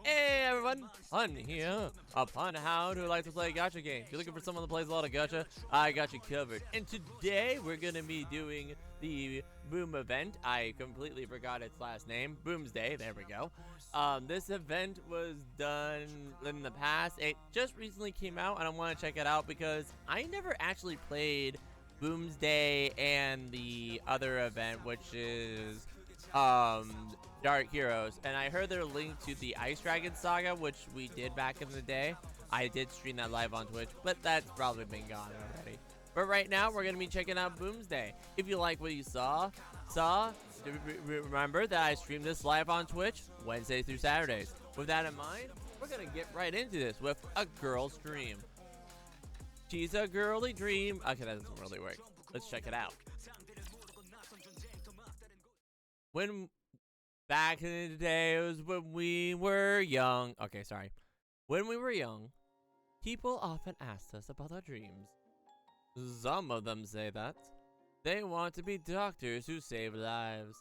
Hey everyone, Hun here, upon how to like to play gacha games. If you're looking for someone that plays a lot of gacha, I got you covered. And today we're gonna be doing the Boom event. I completely forgot its last name. Boomsday, there we go. This event was done in the past. It just recently came out and I wanna check it out because I never actually played Boomsday and the other event, which is Dark Heroes, and I heard they're linked to the Ice Dragon Saga, which we did back in the day. I did stream that live on Twitch, but that's probably been gone already. But right now, we're gonna be checking out Boomsday. If you like what you saw, remember that I stream this live on Twitch Wednesdays through Saturdays. With that in mind, we're gonna get right into this with a girl's dream. She's a girly dream. Okay, that doesn't really work. Let's check it out. Back in the days when we were young. Okay, sorry. When we were young, people often asked us about our dreams. Some of them say that they want to be doctors who save lives.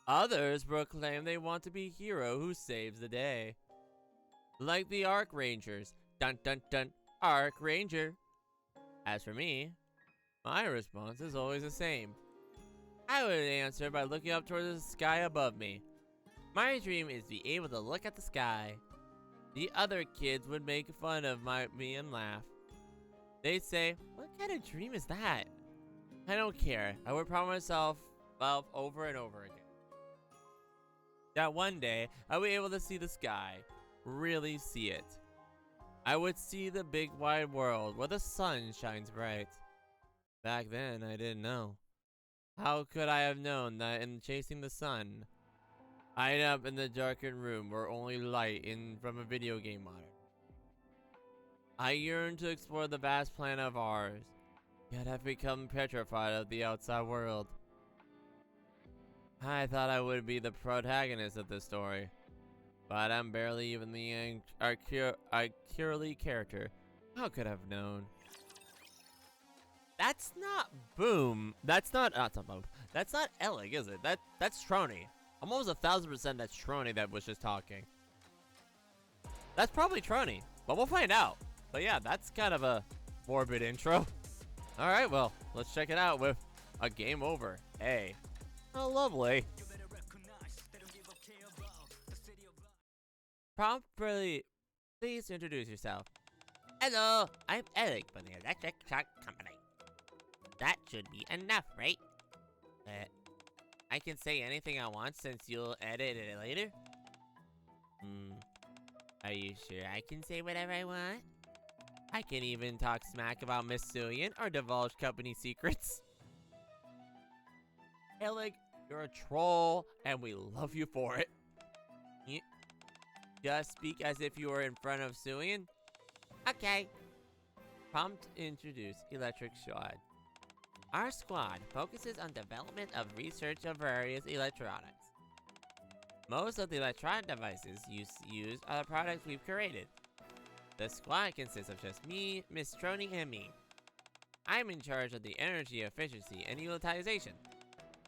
Others proclaim they want to be a hero who saves the day. Like the Arc Rangers. Dun dun dun, Arc Ranger. As for me, my response is always the same. I would answer by looking up towards the sky above me. My dream is to be able to look at the sky. The other kids would make fun of me and laugh. They'd say, "What kind of dream is that?" I don't care. I would promise myself over and over again that one day I would be able to see the sky, really see it. I would see the big wide world where the sun shines bright. Back then, I didn't know. How could I have known that in chasing the sun, I'd end up in the darkened room where only light in from a video game monitor? I yearn to explore the vast planet of ours, yet have become petrified of the outside world. I thought I would be the protagonist of this story, but I'm barely even the Curly character. How could I have known? That's not Boom. That's not Boom. That's not Elegg, is it? That's Trony. I'm almost 1,000% that's Trony that was just talking. That's probably Trony, but we'll find out. But yeah, that's kind of a morbid intro. All right, well, let's check it out with a game over. Hey, how lovely. Properly, please introduce yourself. Hello, I'm Elegg from the Electric Shock Company. That should be enough, right? I can say anything I want since you'll edit it later? Are you sure I can say whatever I want? I can even talk smack about Miss Suyin or divulge company secrets. Elegg, you're a troll, and we love you for it. Just speak as if you were in front of Suyin. Okay. Prompt introduce Electric Squad. Our squad focuses on development of research of various electronics. Most of the electronic devices used are the products we've curated. The squad consists of just me, Miss Trony, and me. I'm in charge of the energy efficiency and utilization,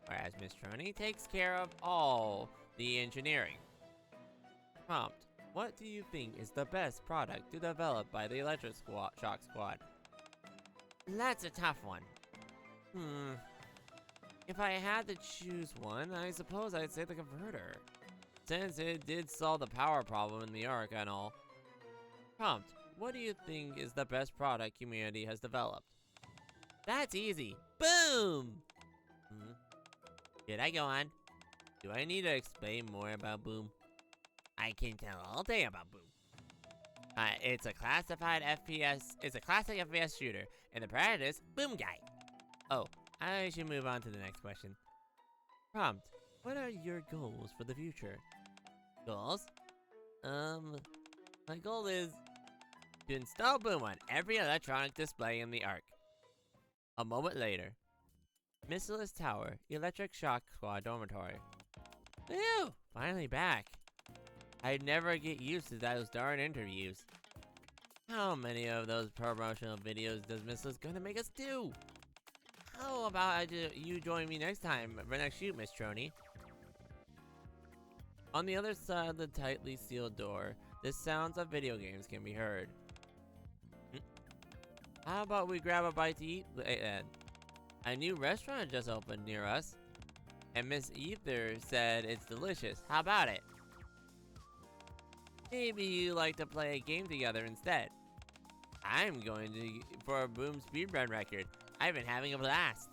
whereas Miss Trony takes care of all the engineering. Prompt: what do you think is the best product to develop by the Electric Shock Squad? That's a tough one. If I had to choose one, I suppose I'd say the converter, since it did solve the power problem in the Ark and all. Prompt: what do you think is the best product humanity has developed? That's easy. Boom! Should I go on? Do I need to explain more about Boom? I can tell all day about Boom. It's a classified FPS. It's a classic FPS shooter, and the protagonist, Boom Guy. Oh, I should move on to the next question. Prompt: what are your goals for the future? Goals? My goal is to install Boom on every electronic display in the Ark. A moment later. Missileless Tower, Electric Shock Squad Dormitory. Ew! Finally back. I'd never get used to those darn interviews. How many of those promotional videos does Missileless gonna make us do? How about you join me next time for next shoot, Miss Trony? On the other side of the tightly sealed door, the sounds of video games can be heard. How about we grab a bite to eat, Ed? A new restaurant just opened near us, and Miss Ether said it's delicious. How about it? Maybe you like to play a game together instead. I'm going for a Boom speedrun record. I've been having a blast.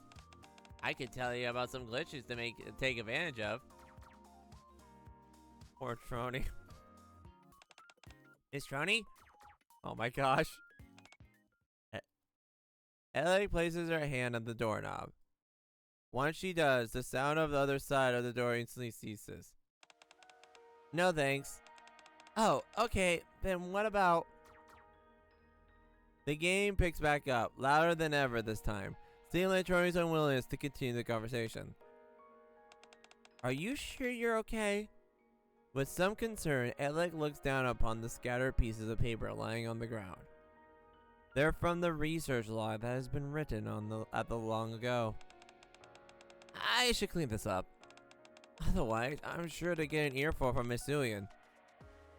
I could tell you about some glitches to take advantage of. Poor Trony. Miss Trony? Oh my gosh. Elegg places her hand on the doorknob. Once she does, the sound of the other side of the door instantly ceases. No thanks. Oh, okay, then what about... The game picks back up, louder than ever this time, signaling Trony's unwillingness to continue the conversation. Are you sure you're okay? With some concern, Elegg looks down upon the scattered pieces of paper lying on the ground. They're from the research log that has been written at the long ago. I should clean this up. Otherwise, I'm sure to get an earful from Miss Sulian.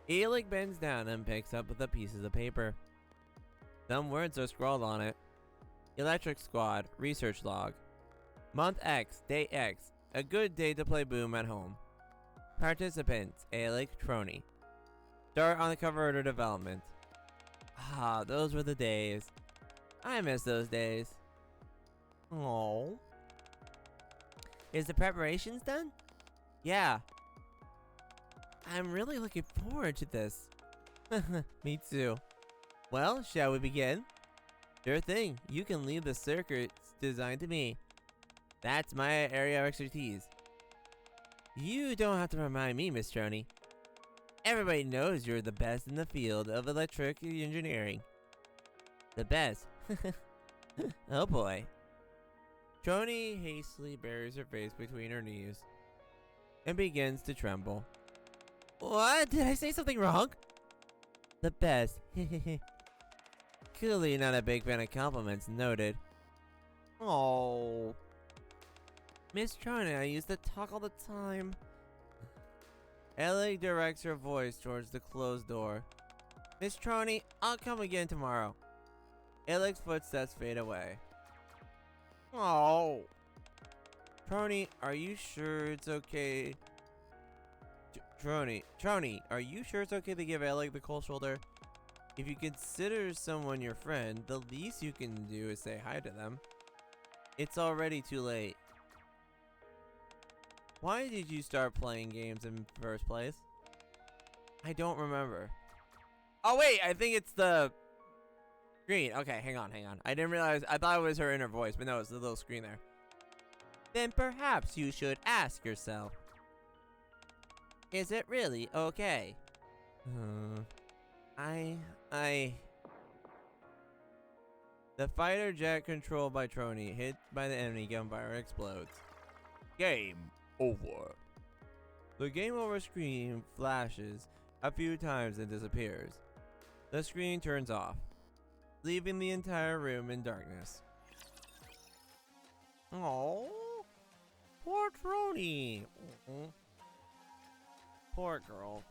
Elegg bends down and picks up the pieces of paper. Some words are scrawled on it. Electric Squad, research log. Month X, day X. A good day to play Boom at home. Participants, Elegg, Trony. Start on the converter development. Ah, those were the days. I miss those days. Oh. Is the preparations done? Yeah. I'm really looking forward to this. Me too. Well, shall we begin? Sure thing. You can leave the circuits designed to me. That's my area of expertise. You don't have to remind me, Miss Trony. Everybody knows you're the best in the field of electric engineering. The best. Oh boy. Trony hastily buries her face between her knees and begins to tremble. What? Did I say something wrong? The best. Clearly not a big fan of compliments, noted. Oh. Miss Trony, I used to talk all the time. Elegg directs her voice towards the closed door. Miss Trony, I'll come again tomorrow. Elegg's footsteps fade away. Oh. Trony, are you sure it's okay? Trony, are you sure it's okay to give Elegg the cold shoulder? If you consider someone your friend, the least you can do is say hi to them. It's already too late. Why did you start playing games in the first place? I don't remember. Oh wait, I think it's the screen. Okay, hang on. I didn't realize, I thought it was her inner voice, but no, it's the little screen there. Then perhaps you should ask yourself, is it really okay? The fighter jet controlled by Trony, hit by the enemy gunfire, explodes. Game over. The game over screen flashes a few times and disappears. The screen turns off, leaving the entire room in darkness. Oh, poor Trony. Poor girl.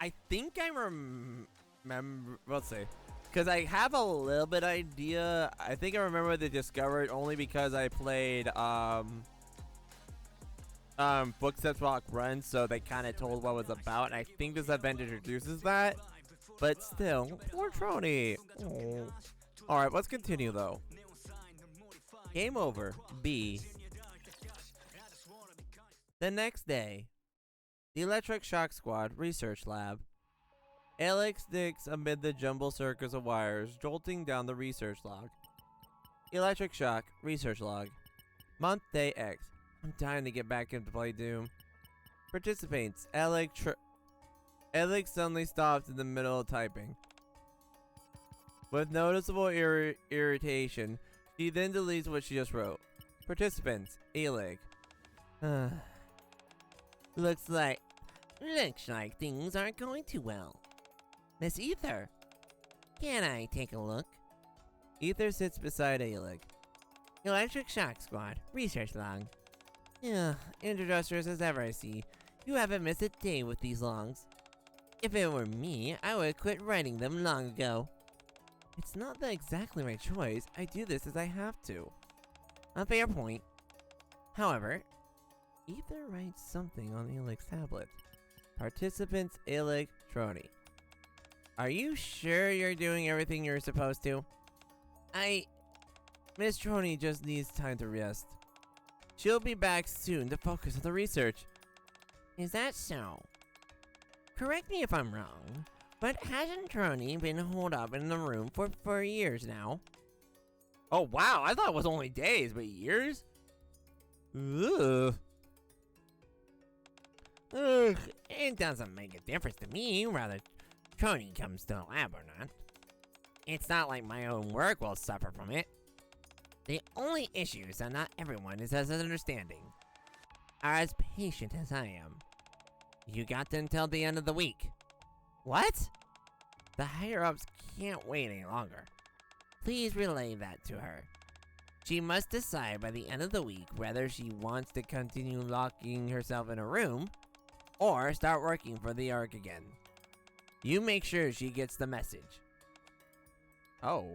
I think I remember. Let's see, because I have a little bit idea. I think I remember the Discovered only because I played Footsteps Walk Run, so they kind of told what it was about, and I think this event introduces that. But still, poor Trony. Oh. Alright, let's continue though. Game over. B. The next day. The Electric Shock Squad Research Lab. Elegg sticks amid the jumbled circuits of wires jolting down the research log. Electric Shock Research Log. Month Day X. I'm dying to get back into play Doom. Participants. Elegg suddenly stops in the middle of typing. With noticeable irritation, she then deletes what she just wrote. Participants. Elegg. Looks like things aren't going too well. Miss Ether, can I take a look? Ether sits beside Elegg. Electric Shock Squad, research log. Yeah, introducers as ever I see. You haven't missed a day with these longs. If it were me, I would have quit writing them long ago. It's not the exactly right choice. I do this as I have to. A fair point. However, Ether writes something on Eleg's tablet. Participants Elegg Trony. Are you sure you're doing everything you're supposed to? Miss Trony just needs time to rest. She'll be back soon to focus on the research. Is that so? Correct me if I'm wrong, but hasn't Trony been holed up in the room for years now? Oh wow, I thought it was only days, but years? Ugh. Ugh, it doesn't make a difference to me whether Trony comes to the lab or not. It's not like my own work will suffer from it. The only issue is that not everyone is as understanding, or as patient as I am. You got until the end of the week. What? The higher-ups can't wait any longer. Please relay that to her. She must decide by the end of the week whether she wants to continue locking herself in a room or start working for the Ark again. You make sure she gets the message. Oh.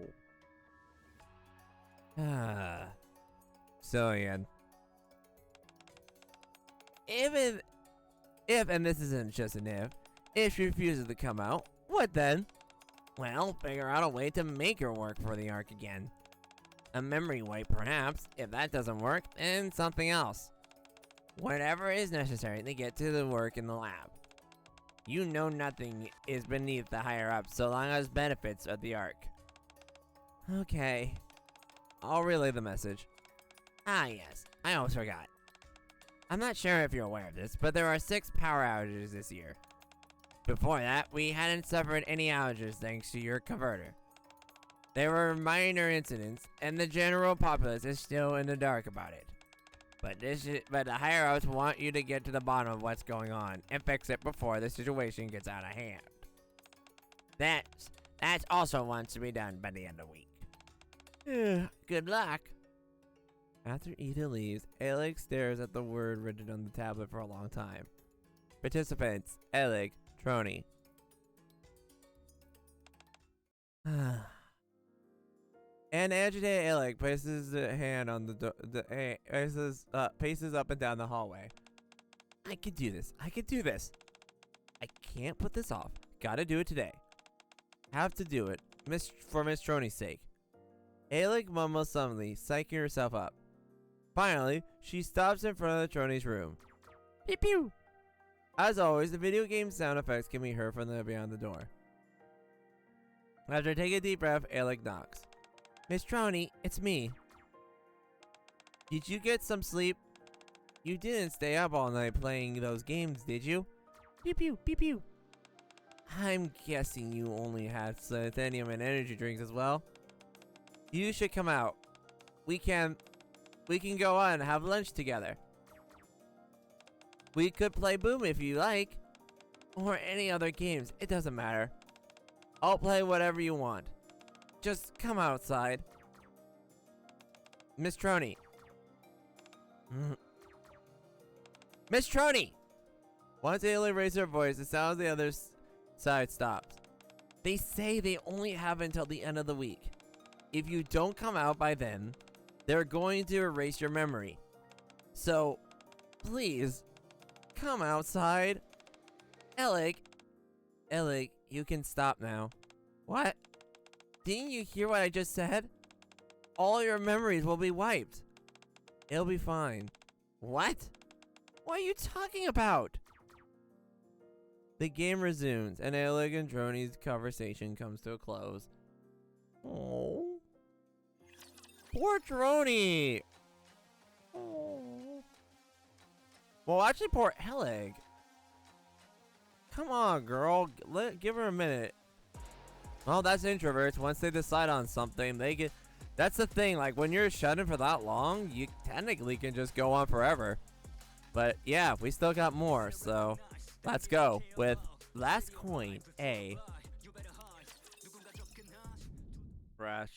So again. If, and this isn't just an if she refuses to come out, what then? Well, figure out a way to make her work for the Ark again. A memory wipe, perhaps. If that doesn't work, then something else. Whatever is necessary to get to the work in the lab. You know nothing is beneath the higher-ups so long as benefits of the Ark. Okay. I'll relay the message. Ah yes, I almost forgot. I'm not sure if you're aware of this, but there are 6 power outages this year. Before that, we hadn't suffered any outages thanks to your converter. There were minor incidents, and the general populace is still in the dark about it. But the higher-ups want you to get to the bottom of what's going on and fix it before the situation gets out of hand. That's also wants to be done by the end of the week. Good luck. After Ethan leaves, Elegg stares at the word written on the tablet for a long time. Participants, Elegg, Trony. An agitated Elegg places a hand on paces up and down the hallway. I can do this. I can do this. I can't put this off. Gotta do it today. Have to do it, for Miss Trony's sake. Elegg mumbles suddenly, psyching herself up. Finally, she stops in front of the Trony's room. Pew pew! As always, the video game sound effects can be heard from beyond the door. After taking a deep breath, Elegg knocks. Miss Trony, it's me. Did you get some sleep? You didn't stay up all night playing those games, did you? Pew pew, pew pew. I'm guessing you only had Selenium and energy drinks as well. You should come out. We can go on and have lunch together. We could play Boom if you like. Or any other games, it doesn't matter. I'll play whatever you want. Just come outside. Miss Trony. Miss Trony! Once Elegg raises her voice, the sound of the other side stops. They say they only have until the end of the week. If you don't come out by then, they're going to erase your memory. So, please, come outside. Elegg, you can stop now. What? Didn't you hear what I just said? All your memories will be wiped. It'll be fine. What? What are you talking about? The game resumes, and Elegg and Trony's conversation comes to a close. Oh. Poor Trony! Oh. Well, actually, poor Elegg. Come on, girl. Give her a minute. Well, that's introverts. Once they decide on something, they get... That's the thing. Like, when you're shut in for that long, you technically can just go on forever. But, yeah, we still got more, so... Let's go with last coin, A. Fresh.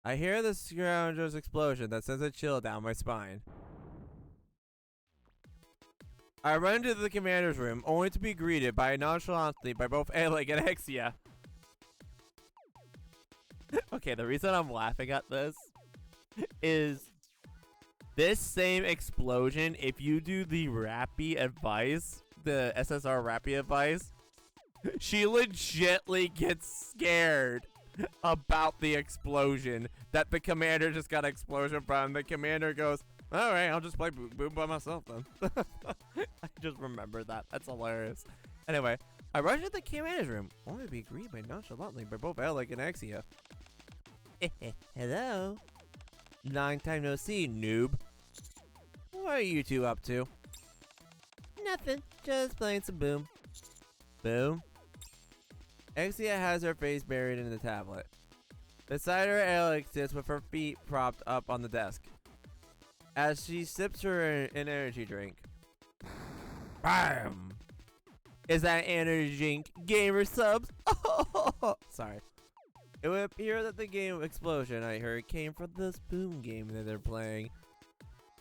I hear the scoundrel's explosion that sends a chill down my spine. I run into the commander's room, only to be greeted by nonchalantly by both Elegg and Exia. Okay, the reason I'm laughing at this is this same explosion, if you do the Rappy advice, the SSR Rappy advice, she legitly gets scared about the explosion that the commander just got explosion from. The commander goes, all right, I'll just play Boom by myself then. I just remember that. That's hilarious. Anyway, I rush into the commander's room, only to be greeted by nonchalantly by both Elegg and Exia. Hello. Long time no see, noob. What are you two up to? Nothing. Just playing some Boom. Boom? Exia has her face buried in the tablet. Beside her, Elegg sits with her feet propped up on the desk. As she sips her an energy drink. BAM! Is that energy drink gamer subs? Sorry. It would appear that the game explosion I heard came from this Boom game that they're playing.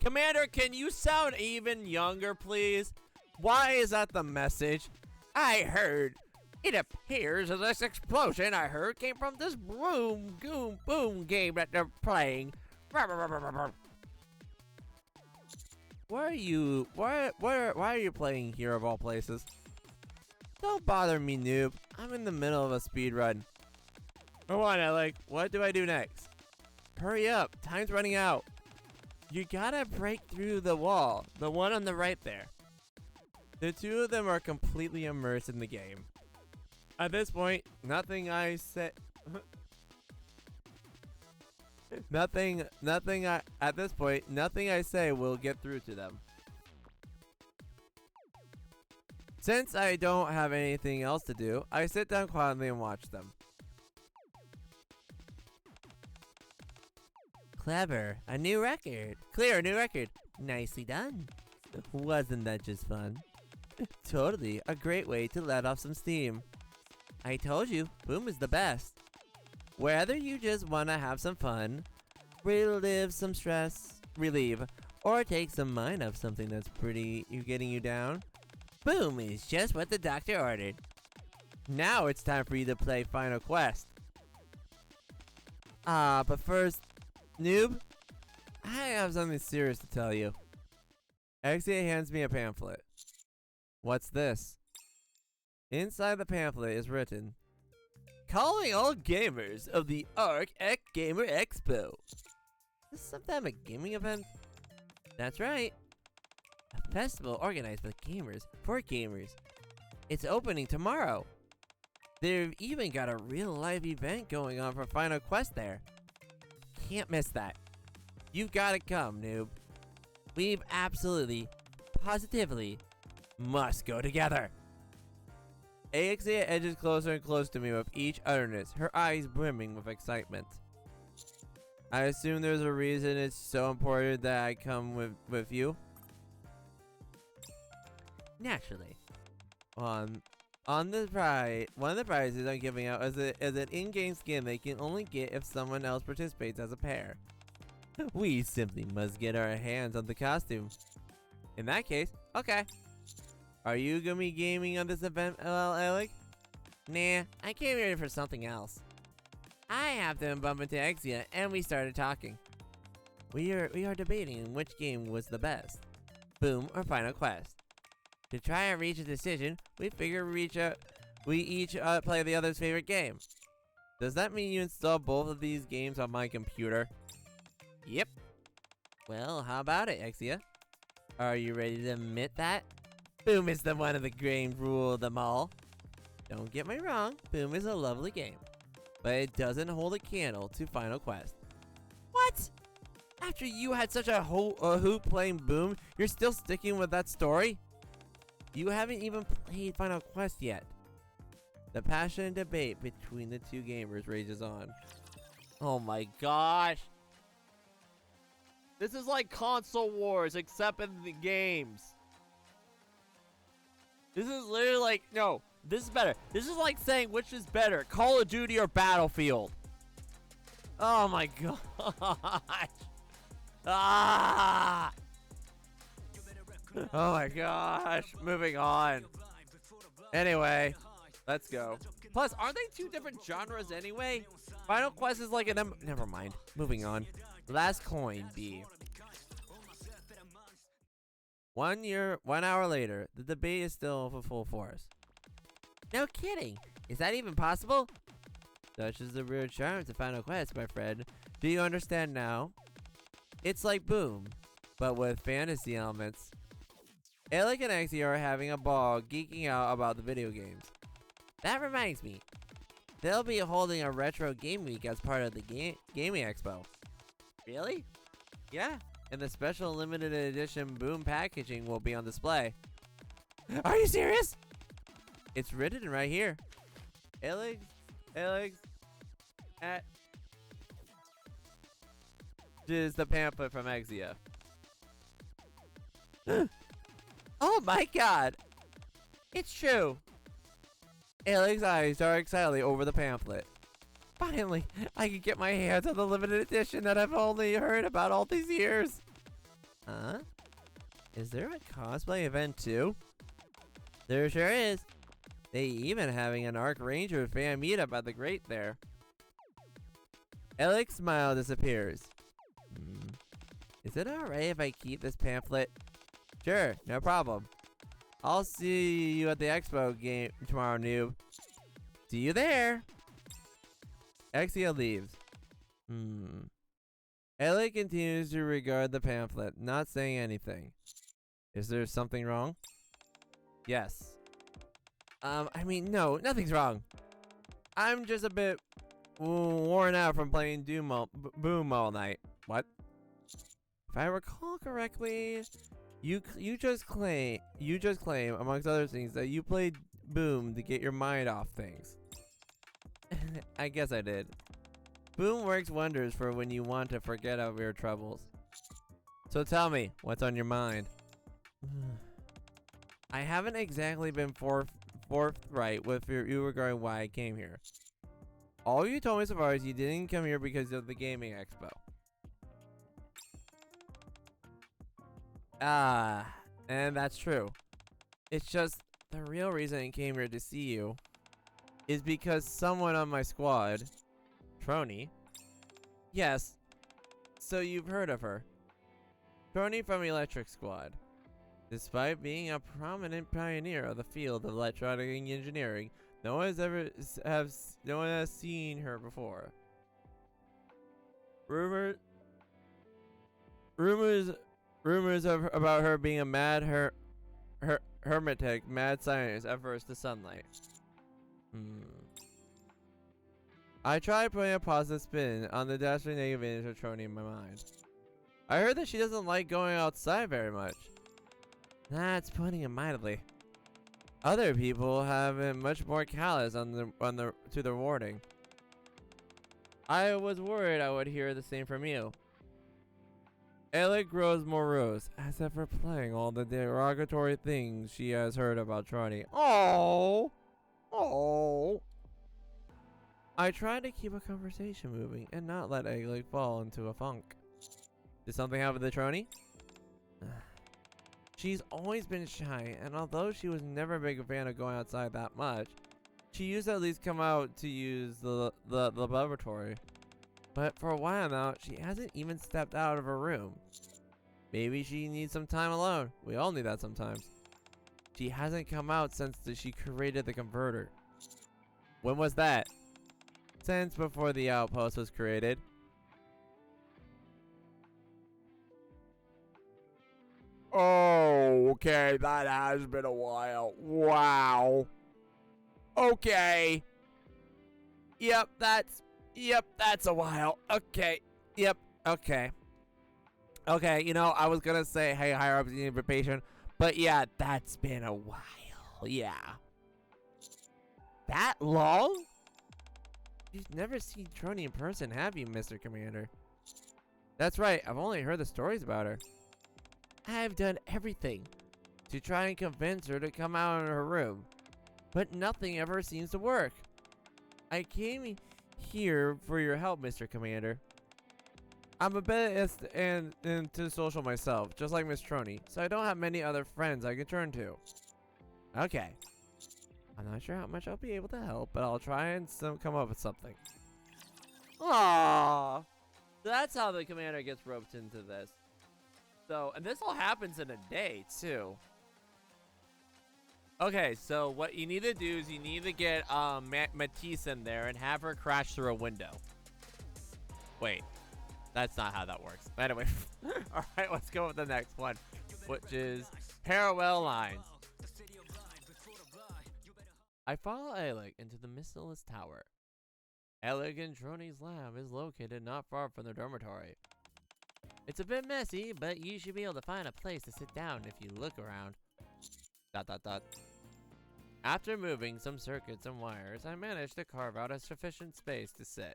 Commander, can you sound even younger, please? Why is that the message? I heard. It appears that this explosion I heard came from this Boom game that they're playing. Why are you playing here of all places? Don't bother me, noob. I'm in the middle of a speed run. Come on, Elegg. What do I do next? Hurry up. Time's running out. You gotta break through the wall. The one on the right there. The two of them are completely immersed in the game. At this point, nothing I say... At this point, nothing I say will get through to them. Since I don't have anything else to do, I sit down quietly and watch them. Clever. A new record. Clear, a new record. Nicely done. Wasn't that just fun? Totally. A great way to let off some steam. I told you, Boom is the best. Whether you just want to have some fun, relieve some stress, or take some mind off something that's getting you down, Boom is just what the doctor ordered. Now it's time for you to play Final Quest. But first, noob, I have something serious to tell you. Exia hands me a pamphlet. What's this? Inside the pamphlet is written, calling all gamers of the Eck Gamer Expo. Is this some type of gaming event? That's right. A festival organized by gamers for gamers. It's opening tomorrow. They've even got a real live event going on for Final Quest there. Can't miss that. You've gotta come, noob. We've absolutely, positively, must go together. Exia edges closer and closer to me with each utterance, her eyes brimming with excitement. I assume there's a reason it's so important that I come with you? Naturally. One of the prizes I'm giving out is an in-game skin they can only get if someone else participates as a pair. We simply must get our hands on the costume. In that case, okay. Are you gonna be gaming on this event, Elegg? Nah, I came here for something else. I happened to bump into Exia and we started talking. We are debating which game was the best, Boom or Final Quest. To try and reach a decision, we figure we each play the other's favorite game. Does that mean you install both of these games on my computer? Yep. Well, how about it, Exia? Are you ready to admit that? Boom is the one of the game rule of them all. Don't get me wrong, Boom is a lovely game, but it doesn't hold a candle to Final Quest. What? After you had such a hoop playing Boom, you're still sticking with that story? You haven't even played Final Quest yet. The passionate debate between the two gamers rages on. Oh my gosh. This is like console wars, except in the games. This is literally like, no, this is better. This is like saying which is better, Call of Duty or Battlefield. Oh my gosh. Ah! Oh my gosh. Moving on. Anyway, let's go. Plus, aren't they two different genres anyway? Final Quest is like an never mind. Moving on. Last coin B. 1 hour later, the debate is still in full force. No kidding. Is that even possible? Such is the real charm to Final Quest, my friend. Do you understand now? It's like Boom, but with fantasy elements. Elegg and Exie are having a ball geeking out about the video games. That reminds me. They'll be holding a retro game week as part of the gaming expo. Really? Yeah. And the special limited edition Boom packaging will be on display. Are you serious? It's written right here. Elegg, at is the pamphlet from Exia. Oh my god! It's true! Eleg's eyes darted excitedly over the pamphlet. Finally, I can get my hands on the limited edition that I've only heard about all these years. Huh? Is there a cosplay event too? There sure is. They even having an Arc Ranger fan meetup at the Great there. Eleg's smile disappears. Is it alright if I keep this pamphlet? Sure, no problem. I'll see you at the expo game tomorrow, noob. See you there. Exia leaves. Elegg continues to regard the pamphlet, not saying anything. Is there something wrong? Yes. I mean, no, nothing's wrong. I'm just a bit worn out from playing Boom all night. What? If I recall correctly, you just claim, amongst other things, that you played Boom to get your mind off things. I guess I did. Boom works wonders for when you want to forget about your troubles. So tell me, what's on your mind? I haven't exactly been forthright with you regarding why I came here. All you told me so far is you didn't come here because of the gaming expo. And that's true. It's just the real reason I came here to see you is because someone on my squad, Trony. Yes, so you've heard of her. Trony from Electric Squad. Despite being a prominent pioneer of the field of electronic engineering, no one has seen her before. Rumors about her being a mad hermetic, mad scientist averse to sunlight. I tried putting a positive spin on the dastardly negative image of Trony in my mind. I heard that she doesn't like going outside very much. That's putting it mildly. Other people have been much more callous to the warning. I was worried I would hear the same from you. Elegg grows morose, as if replaying all the derogatory things she has heard about Trony. Oh. I tried to keep a conversation moving and not let Elegg fall into a funk. Did something happen to Trony? She's always been shy, and although she was never a big fan of going outside that much, she used to at least come out to use the laboratory. But for a while now, she hasn't even stepped out of her room. Maybe she needs some time alone. We all need that sometimes. She hasn't come out since she created the converter. When was that? Since before the outpost was created. Oh, okay, that has been a while. Wow. Okay. Yep, that's a while. Okay. Yep, okay. Okay, you know, I was gonna say, hey, higher ups need to be patient, but yeah, that's been a while. Yeah. That long? You've never seen Trony in person, have you, Mr. Commander? That's right, I've only heard the stories about her. I've done everything to try and convince her to come out of her room, but nothing ever seems to work. I came here for your help, Mr. Commander. I'm a bit into social myself, just like Miss Trony, so I don't have many other friends I can turn to. Okay. I'm not sure how much I'll be able to help, but I'll try and come up with something. Aww. That's how the commander gets roped into this. So, and this all happens in a day, too. Okay, so what you need to do is you need to get Matisse in there and have her crash through a window. Wait, that's not how that works. But anyway, all right, let's go with the next one, which is parallel lines. I follow Elegg into the mistless tower. Elegg and Trony's lab is located not far from the dormitory. It's a bit messy, but you should be able to find a place to sit down if you look around. ... After moving some circuits and wires, I managed to carve out a sufficient space to sit.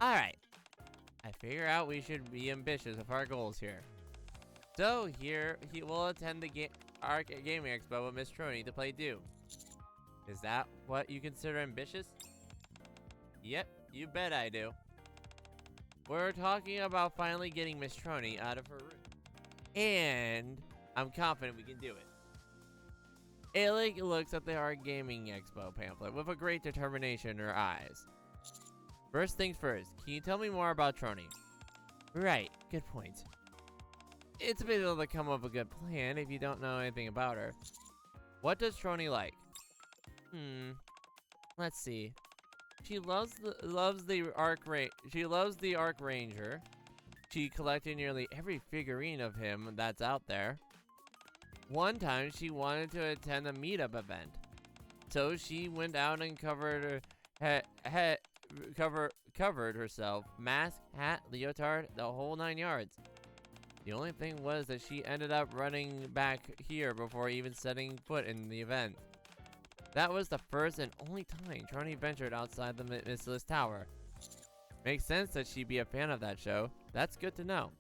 Alright, I figure out we should be ambitious with our goals here. So here, he will attend the Gaming Expo with Miss Trony to play Doom. Is that what you consider ambitious? Yep, you bet I do. We're talking about finally getting Miss Trony out of her room. And I'm confident we can do it. Elegg looks at the Art Gaming Expo pamphlet with a great determination in her eyes. First things first, can you tell me more about Trony? Right, good point. It's a bit able to come up with a good plan if you don't know anything about her. What does Trony like? Let's see. She loves the Arc Ranger. She collected nearly every figurine of him that's out there. One time she wanted to attend a meetup event, so she went out and covered herself, mask, hat, leotard, the whole 9 yards. The only thing was that she ended up running back here before even setting foot in the event. That was the first and only time Trony ventured outside the Mistless Tower. Makes sense that she'd be a fan of that show. That's good to know.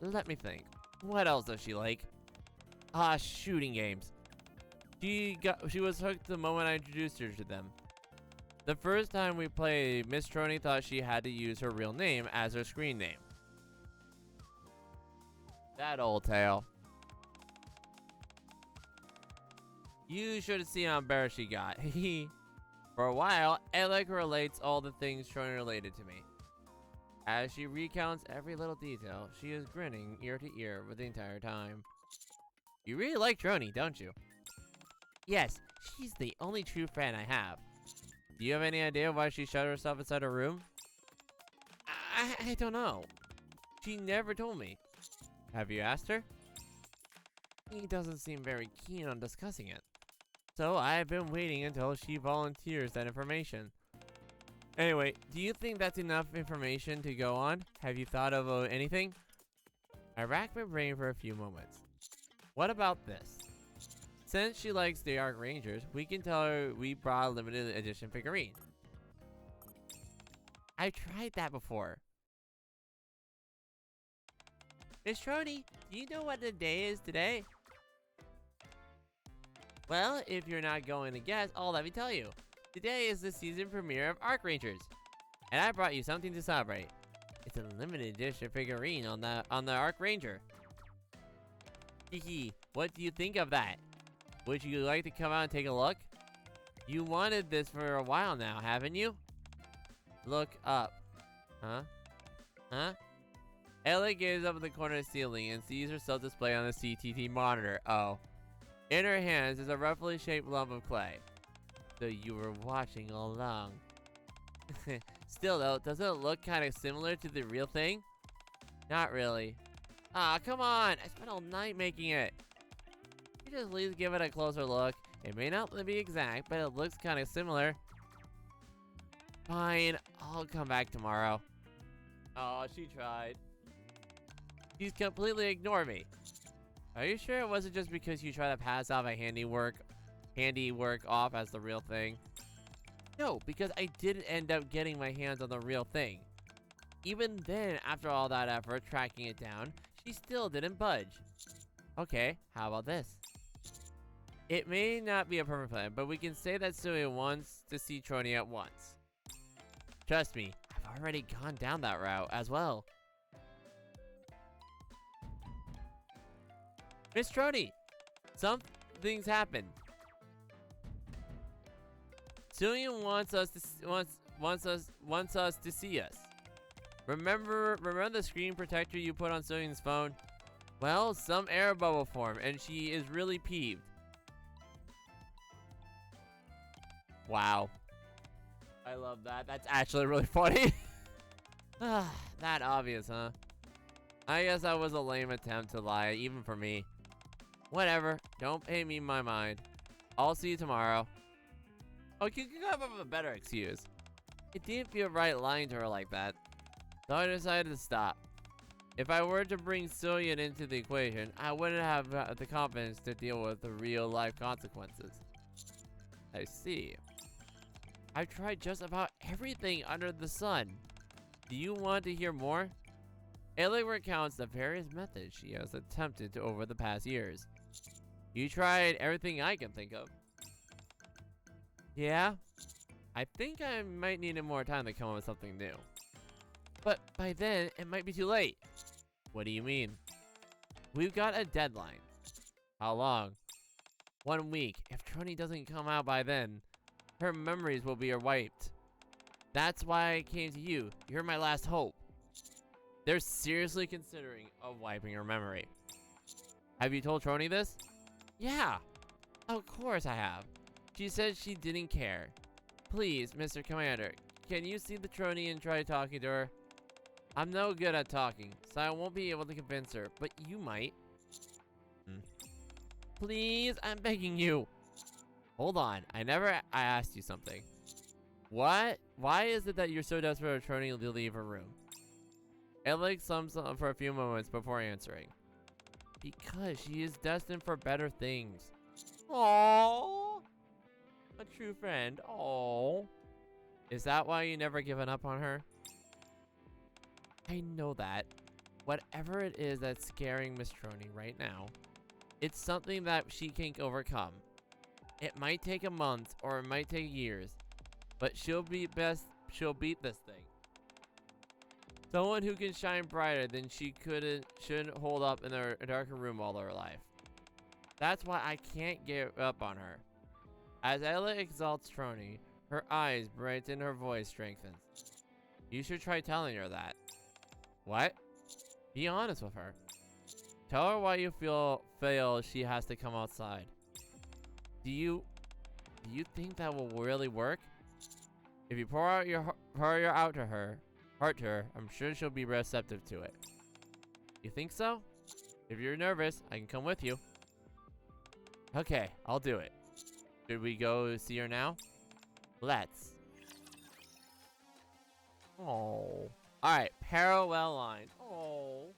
Let me think. What else does she like? Shooting games. She was hooked the moment I introduced her to them. The first time we played, Miss Trony thought she had to use her real name as her screen name. That old tale. You should see how embarrassed she got. For a while, Elegg relates all the things Trony related to me. As she recounts every little detail, she is grinning ear to ear with the entire time. You really like Trony, don't you? Yes, she's the only true friend I have. Do you have any idea why she shut herself inside her room? I don't know. She never told me. Have you asked her? He doesn't seem very keen on discussing it. So I've been waiting until she volunteers that information. Anyway, do you think that's enough information to go on? Have you thought of anything? I racked my brain for a few moments. What about this? Since she likes the Arc Rangers, we can tell her we brought a limited edition figurine. I've tried that before. Miss Trony, do you know what the day is today? Well, if you're not going to guess, let me tell you. Today is the season premiere of Arc Rangers, and I brought you something to celebrate. It's a limited edition figurine on the Arc Ranger. Hehe, what do you think of that? Would you like to come out and take a look? You wanted this for a while now, haven't you? Look up. Huh? Elegg gazes up at the corner of the ceiling and sees herself displayed on the CTT monitor. Oh. In her hands is a roughly shaped lump of clay. So you were watching all along. Still though, doesn't it look kind of similar to the real thing? Not really. Come on! I spent all night making it. You just at least give it a closer look. It may not be exact, but it looks kind of similar. Fine, I'll come back tomorrow. Oh, she tried. She's completely ignored me. Are you sure it wasn't just because you tried to pass off a handiwork off as the real thing? No, because I didn't end up getting my hands on the real thing. Even then, after all that effort tracking it down, she still didn't budge. Okay, how about this? It may not be a perfect plan, but we can say that Sui wants to see Trony at once. Trust me, I've already gone down that route as well. Miss Trony, something's happened. Suyin wants us to see us. Remember the screen protector you put on Suyin's phone? Well, some air bubble formed, and she is really peeved. Wow. I love that. That's actually really funny. That obvious, huh? I guess that was a lame attempt to lie, even for me. Whatever. Don't pay me my mind. I'll see you tomorrow. Oh, you can come up with a better excuse. It didn't feel right lying to her like that. So I decided to stop. If I were to bring Suyin into the equation, I wouldn't have the confidence to deal with the real-life consequences. I see. I've tried just about everything under the sun. Do you want to hear more? Elegg recounts the various methods she has attempted over the past years. You tried everything I can think of. Yeah? I think I might need more time to come up with something new. But by then, it might be too late. What do you mean? We've got a deadline. How long? 1 week. If Trony doesn't come out by then, her memories will be wiped. That's why I came to you. You're my last hope. They're seriously considering of wiping her memory. Have you told Trony this? Yeah. Of course I have. She said she didn't care. Please, Mr. Commander, can you see the Trony and try talking to her? I'm no good at talking, so I won't be able to convince her, but you might. Please, I'm begging you. Hold on, I asked you something. What? Why is it that you're so desperate for Trony to leave her room? Elegg sums up for a few moments before answering. Because she is destined for better things. Aww. A true friend. Aww. Is that why you never given up on her? I know that. Whatever it is that's scaring Miss Trony right now, it's something that she can overcome. It might take a month or it might take years, but she'll beat this thing. Someone who can shine brighter than she shouldn't hold up in a darker room all her life. That's why I can't give up on her. As Ella exalts Trony, her eyes brighten, her voice strengthens. You should try telling her that. What? Be honest with her. Tell her why you feel she has to come outside. Do you think that will really work? If you pour out your heart to her, I'm sure she'll be receptive to it. You think so? If you're nervous, I can come with you. Okay, I'll do it. Should we go see her now? Let's. Oh. Alright, parallel line. Oh.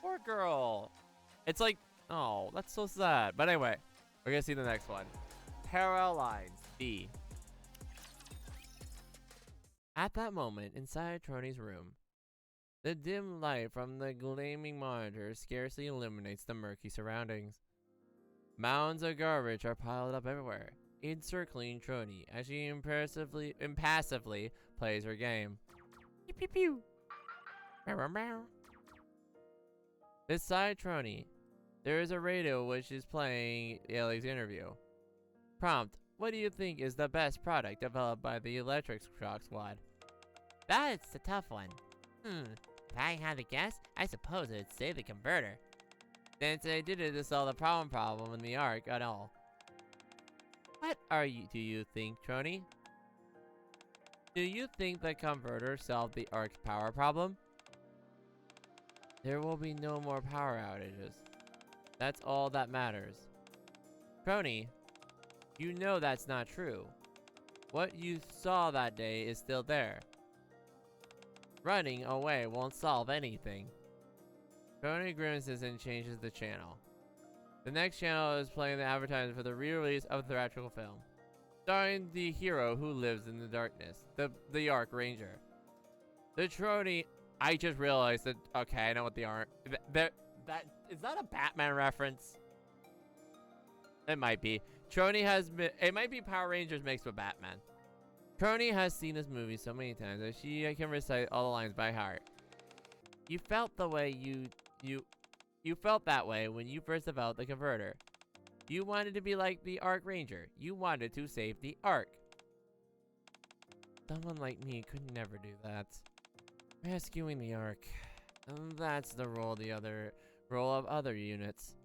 Poor girl. It's like, oh, that's so sad. But anyway, we're gonna see the next one. Parallel lines. B. At that moment, inside Trony's room, the dim light from the gleaming monitor scarcely illuminates the murky surroundings. Mounds of garbage are piled up everywhere, encircling Trony as she impassively plays her game. Pew pew pew. Meow, meow. Beside Trony, there is a radio which is playing Elegg's interview. Prompt: what do you think is the best product developed by the Electric Shock Squad? That's a tough one. If I had to guess, I suppose it'd say the converter. Since I did it to solve the problem in the Ark at all. What do you think, Trony? Do you think the converter solved the Ark's power problem? There will be no more power outages. That's all that matters. Trony, you know that's not true. What you saw that day is still there. Running away won't solve anything. Trony grimaces and changes the channel. The next channel is playing the advertisement for the re-release of the theatrical film, starring the hero who lives in the darkness, the Ark Ranger. The Trony. I just realized that. Okay, I know what the Ark. That is that a Batman reference? It might be. Trony has been. It might be Power Rangers mixed with Batman. Crony has seen this movie so many times that she can recite all the lines by heart. You felt the way you felt that way when you first developed the converter. You wanted to be like the Ark Ranger. You wanted to save the Ark. Someone like me could never do that. Rescuing the Ark. That's the role of other units.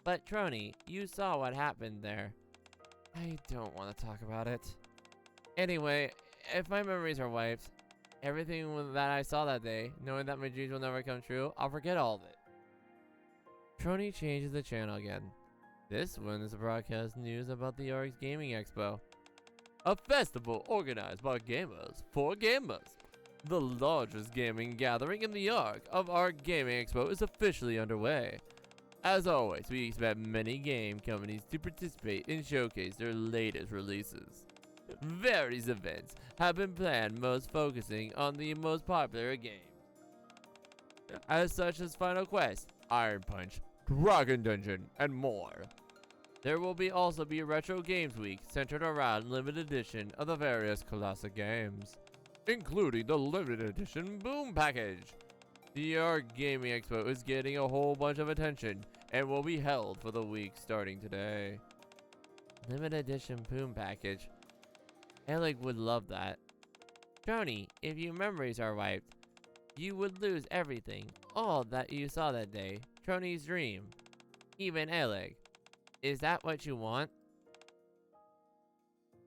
But Trony, you saw what happened there. I don't want to talk about it. Anyway, if my memories are wiped, everything that I saw that day, knowing that my dreams will never come true, I'll forget all of it. Trony changes the channel again. This one is a broadcast news about the Ark's Gaming Expo. A festival organized by gamers for gamers. The largest gaming gathering in the Ark of Ark Gaming Expo is officially underway. As always, we expect many game companies to participate and showcase their latest releases. Various events have been planned, most focusing on the most popular games, as such as Final Quest, Iron Punch, Dragon Dungeon, and more. There will also be a Retro Games Week centered around limited edition of the various classic games, including the limited edition Boom Package. The Ark Gaming Expo is getting a whole bunch of attention and will be held for the week starting today. Limited edition Boom Package. Elegg would love that. Tony, if your memories are wiped, you would lose everything, all that you saw that day. Trony's dream. Even Elegg. Is that what you want?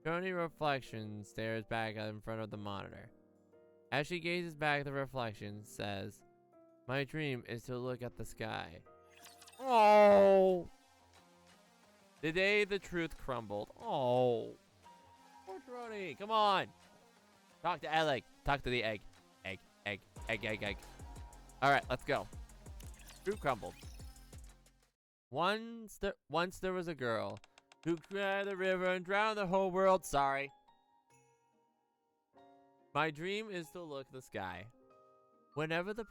Trony reflection stares back in front of the monitor. As she gazes back at the reflection, says, "My dream is to look at the sky." Oh! The day the truth crumbled. Oh. Poor Trony, come on. Talk to Elegg. Talk to the egg. Egg. Alright, let's go. Truth crumbled. Once there was a girl who cried the river and drowned the whole world. Sorry. My dream is to look at the sky. Whenever the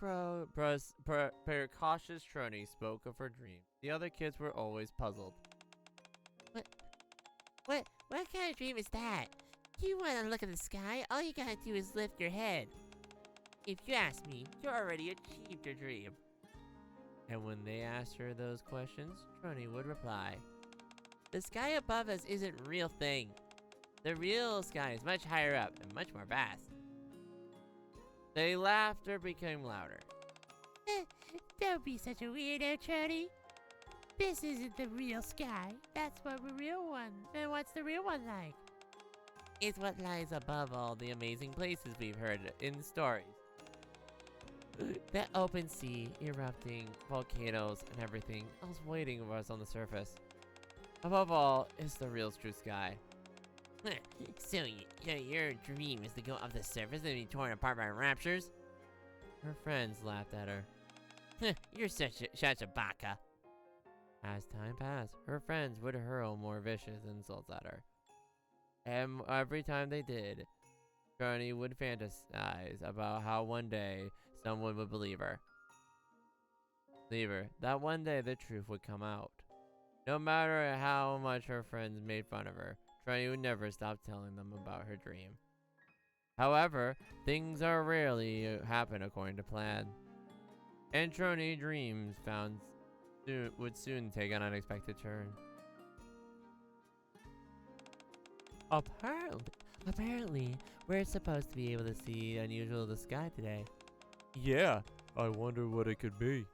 precautious Trony spoke of her dream, the other kids were always puzzled. What kind of dream is that? You want to look at the sky? All you gotta do is lift your head. If you ask me, you already achieved your dream. And when they asked her those questions, Trony would reply, "The sky above us isn't a real thing. The real sky is much higher up and much more vast." The laughter became louder. Don't be such a weirdo, Trony. This isn't the real sky. That's what the real one. And what's the real one like? It's what lies above all the amazing places we've heard in stories. The open sea, erupting, volcanoes, and everything else waiting for us on the surface. Above all is the real true sky. So your dream is to go up the surface and be torn apart by raptures? Her friends laughed at her. You're such a baka. As time passed, her friends would hurl more vicious insults at her. And every time they did, Trony would fantasize about how one day someone would believe her. That one day the truth would come out. No matter how much her friends made fun of her, Trony would never stop telling them about her dream. However, things are rarely happen according to plan. And Trony dreams would soon take an unexpected turn. Apparently, we're supposed to be able to see unusual in the sky today. Yeah, I wonder what it could be.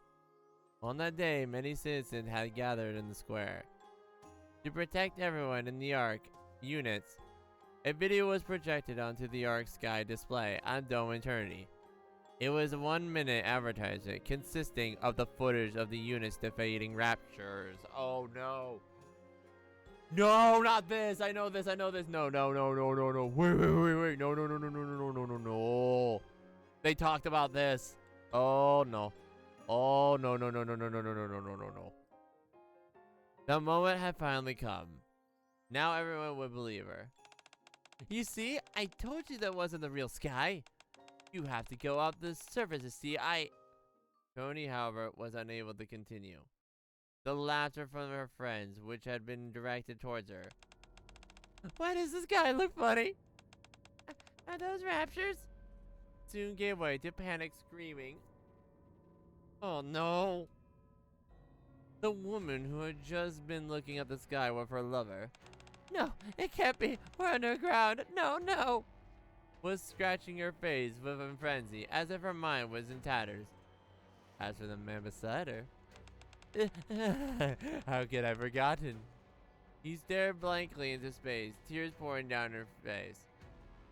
On that day, many citizens had gathered in the square. To protect everyone in the Ark units, a video was projected onto the Ark sky display on Dome Eternity. It was a 1-minute advertisement consisting of the footage of the units defeating raptures. Oh no. No, not this. I know this. No. Wait. No. No. They talked about this. Oh no. Oh no. The moment had finally come. Now everyone would believe her. You see, I told you that wasn't the real sky. You have to go up the surface to see. Trony, however, was unable to continue. The laughter from her friends, which had been directed towards her. Why does this guy look funny? Are those raptures? Soon gave way to panic screaming. Oh no! The woman who had just been looking at the sky with her lover. No, it can't be. We're underground. No, no! Was scratching her face with a frenzy as if her mind was in tatters. As for the man beside her, how could I have forgotten? He stared blankly into space, tears pouring down her face.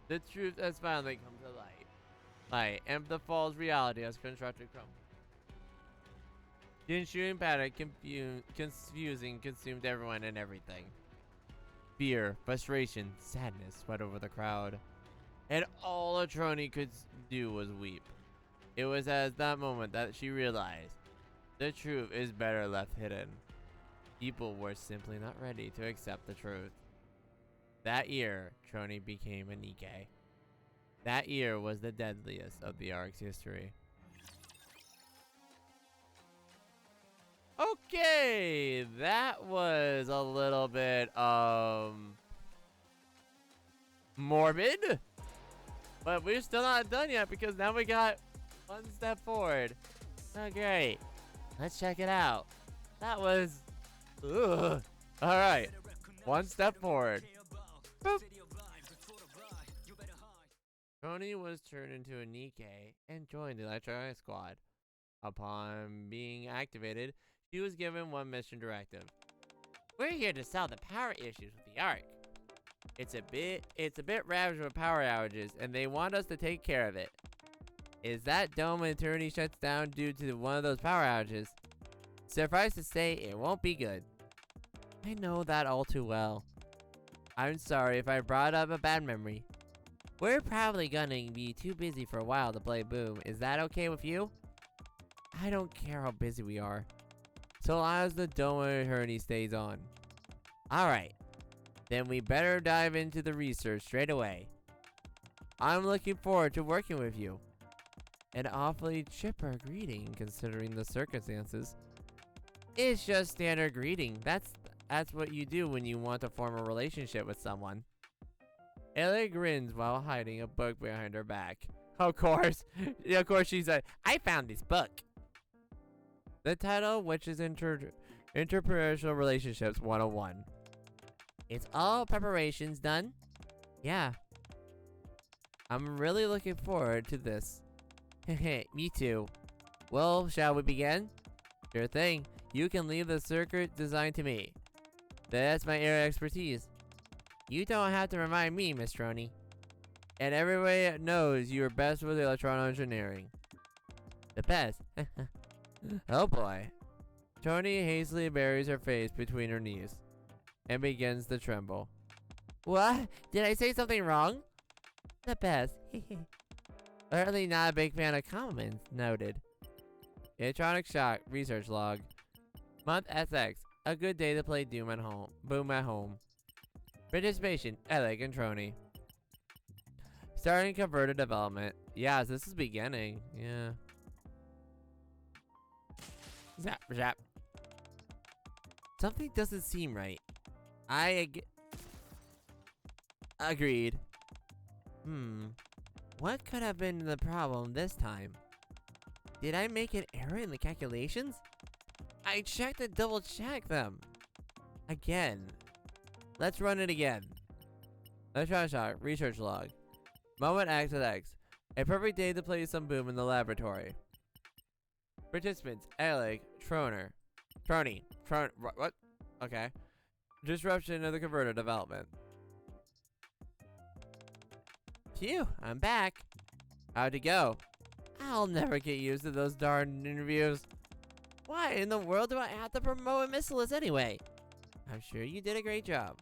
The truth has finally come to light, and the false reality has constructed crumbled. The ensuing panic, confusing, consumed everyone and everything. Fear, frustration, sadness swept over the crowd, and all Atroni could do was weep. It was at that moment that she realized the truth is better left hidden. People were simply not ready to accept the truth. That year, Troni became a Nikke. That year was the deadliest of the arc's history. Okay, that was a little bit morbid, but we're still not done yet because now we got one step forward. Oh great, let's check it out. That was ugh. All right, one step forward. Boop. Tony was turned into a Nikke and joined the electronic squad. Upon being activated, she was given one mission directive. We're here to solve the power issues with the Ark. It's a bit ravaged with power outages, and they want us to take care of it. If that dome eternity shuts down due to one of those power outages, suffice to say, it won't be good. I know that all too well. I'm sorry if I brought up a bad memory. We're probably gonna be too busy for a while to play Boom. Is that okay with you? I don't care how busy we are, so long as the dome eternity stays on. Alright, then we better dive into the research straight away. I'm looking forward to working with you. An awfully chipper greeting considering the circumstances. It's just standard greeting. That's what you do when you want to form a relationship with someone. Elegg grins while hiding a book behind her back. Of course. Of course she said, I found this book. The title, which is Interpersonal Relationships 101. It's all preparations done? Yeah. I'm really looking forward to this. Me too. Well, shall we begin? Sure thing. You can leave the circuit design to me. That's my area of expertise. You don't have to remind me, Miss Troni. And everybody knows you're best with electronic engineering. The best? Oh boy. Troni hastily buries her face between her knees and begins to tremble. What? Did I say something wrong? The best. Apparently not a big fan of compliments. Noted. Electronic shock research log. Month SX. A good day to play Doom at home. Boom at home. Participation. Elegg and Troni. Starting converter development. Yeah, this is beginning. Yeah. Zap, zap. Something doesn't seem right. Agreed. What could have been the problem this time? Did I make an error in the calculations? I checked and double checked them. Again. Let's run it again. Electronic shock research log. Moment X at X. A perfect day to play some Boom in the laboratory. Participants: Elegg, Troni. What? Okay. Disruption of the converter development. Phew, I'm back. How'd it go? I'll never get used to those darn interviews. Why in the world do I have to promote a missilist anyway? I'm sure you did a great job.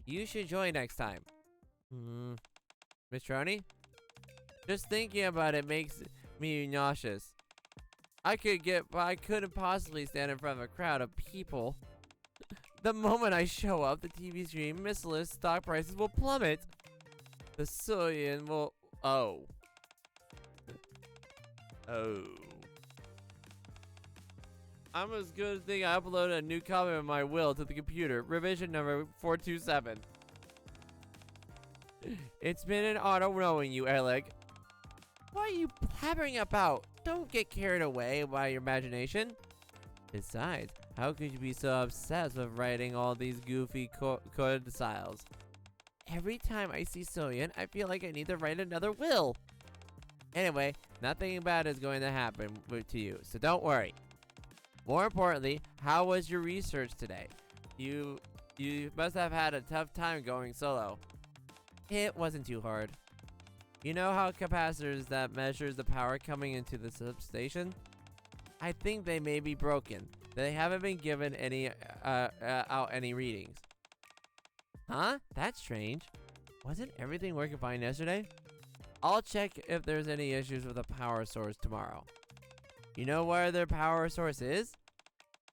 You should join next time. Miss Troni? Just thinking about it makes me nauseous. I couldn't possibly stand in front of a crowd of people. The moment I show up, the TV screen missilist stock prices will plummet. The Soyan will... Oh. I'm as good as thinking I uploaded a new comment of my will to the computer. Revision number 427. It's been an honor knowing you, Elegg. What are you blabbering about? Don't get carried away by your imagination. Besides, how could you be so obsessed with writing all these goofy code styles? Every time I see Soyeon, I feel like I need to write another will. Anyway, nothing bad is going to happen to you, so don't worry. More importantly, how was your research today? You must have had a tough time going solo. It wasn't too hard. You know how capacitors that measures the power coming into the substation? I think they may be broken. They haven't been given any out any readings. Huh? That's strange. Wasn't everything working fine yesterday? I'll check if there's any issues with the power source tomorrow. You know where their power source is?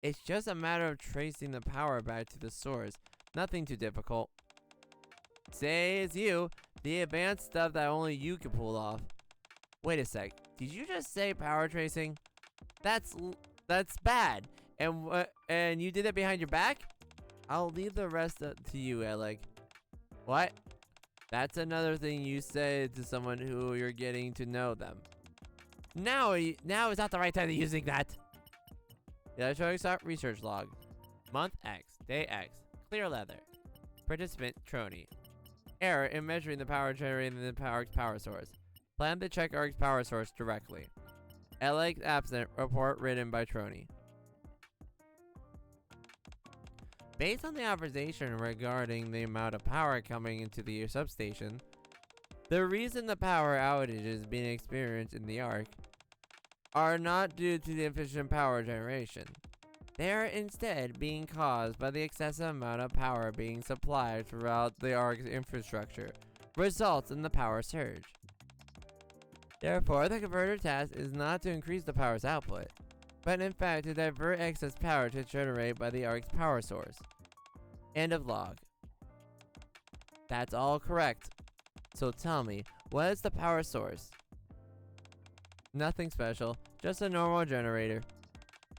It's just a matter of tracing the power back to the source. Nothing too difficult. Say it's you. The advanced stuff that only you can pull off. Wait a sec. Did you just say power tracing? That's bad. And you did it behind your back? I'll leave the rest to you, Elegg. What? That's another thing you say to someone who you're getting to know them. Now is not the right time to using that. The electronic research log. Month X, day X, clear leather. Participant Trony. Error in measuring the power generated in the ARC's power source. Plan to check ARC's power source directly. Elegg absent. Report written by Trony. Based on the observation regarding the amount of power coming into the substation, the reason the power outages being experienced in the ARC are not due to the efficient power generation. They are instead being caused by the excessive amount of power being supplied throughout the ARC's infrastructure, results in the power surge. Therefore, the converter task is not to increase the power's output, but in fact to divert excess power to generate by the ARC's power source. End of log. That's all correct. So tell me, what is the power source? Nothing special, just a normal generator.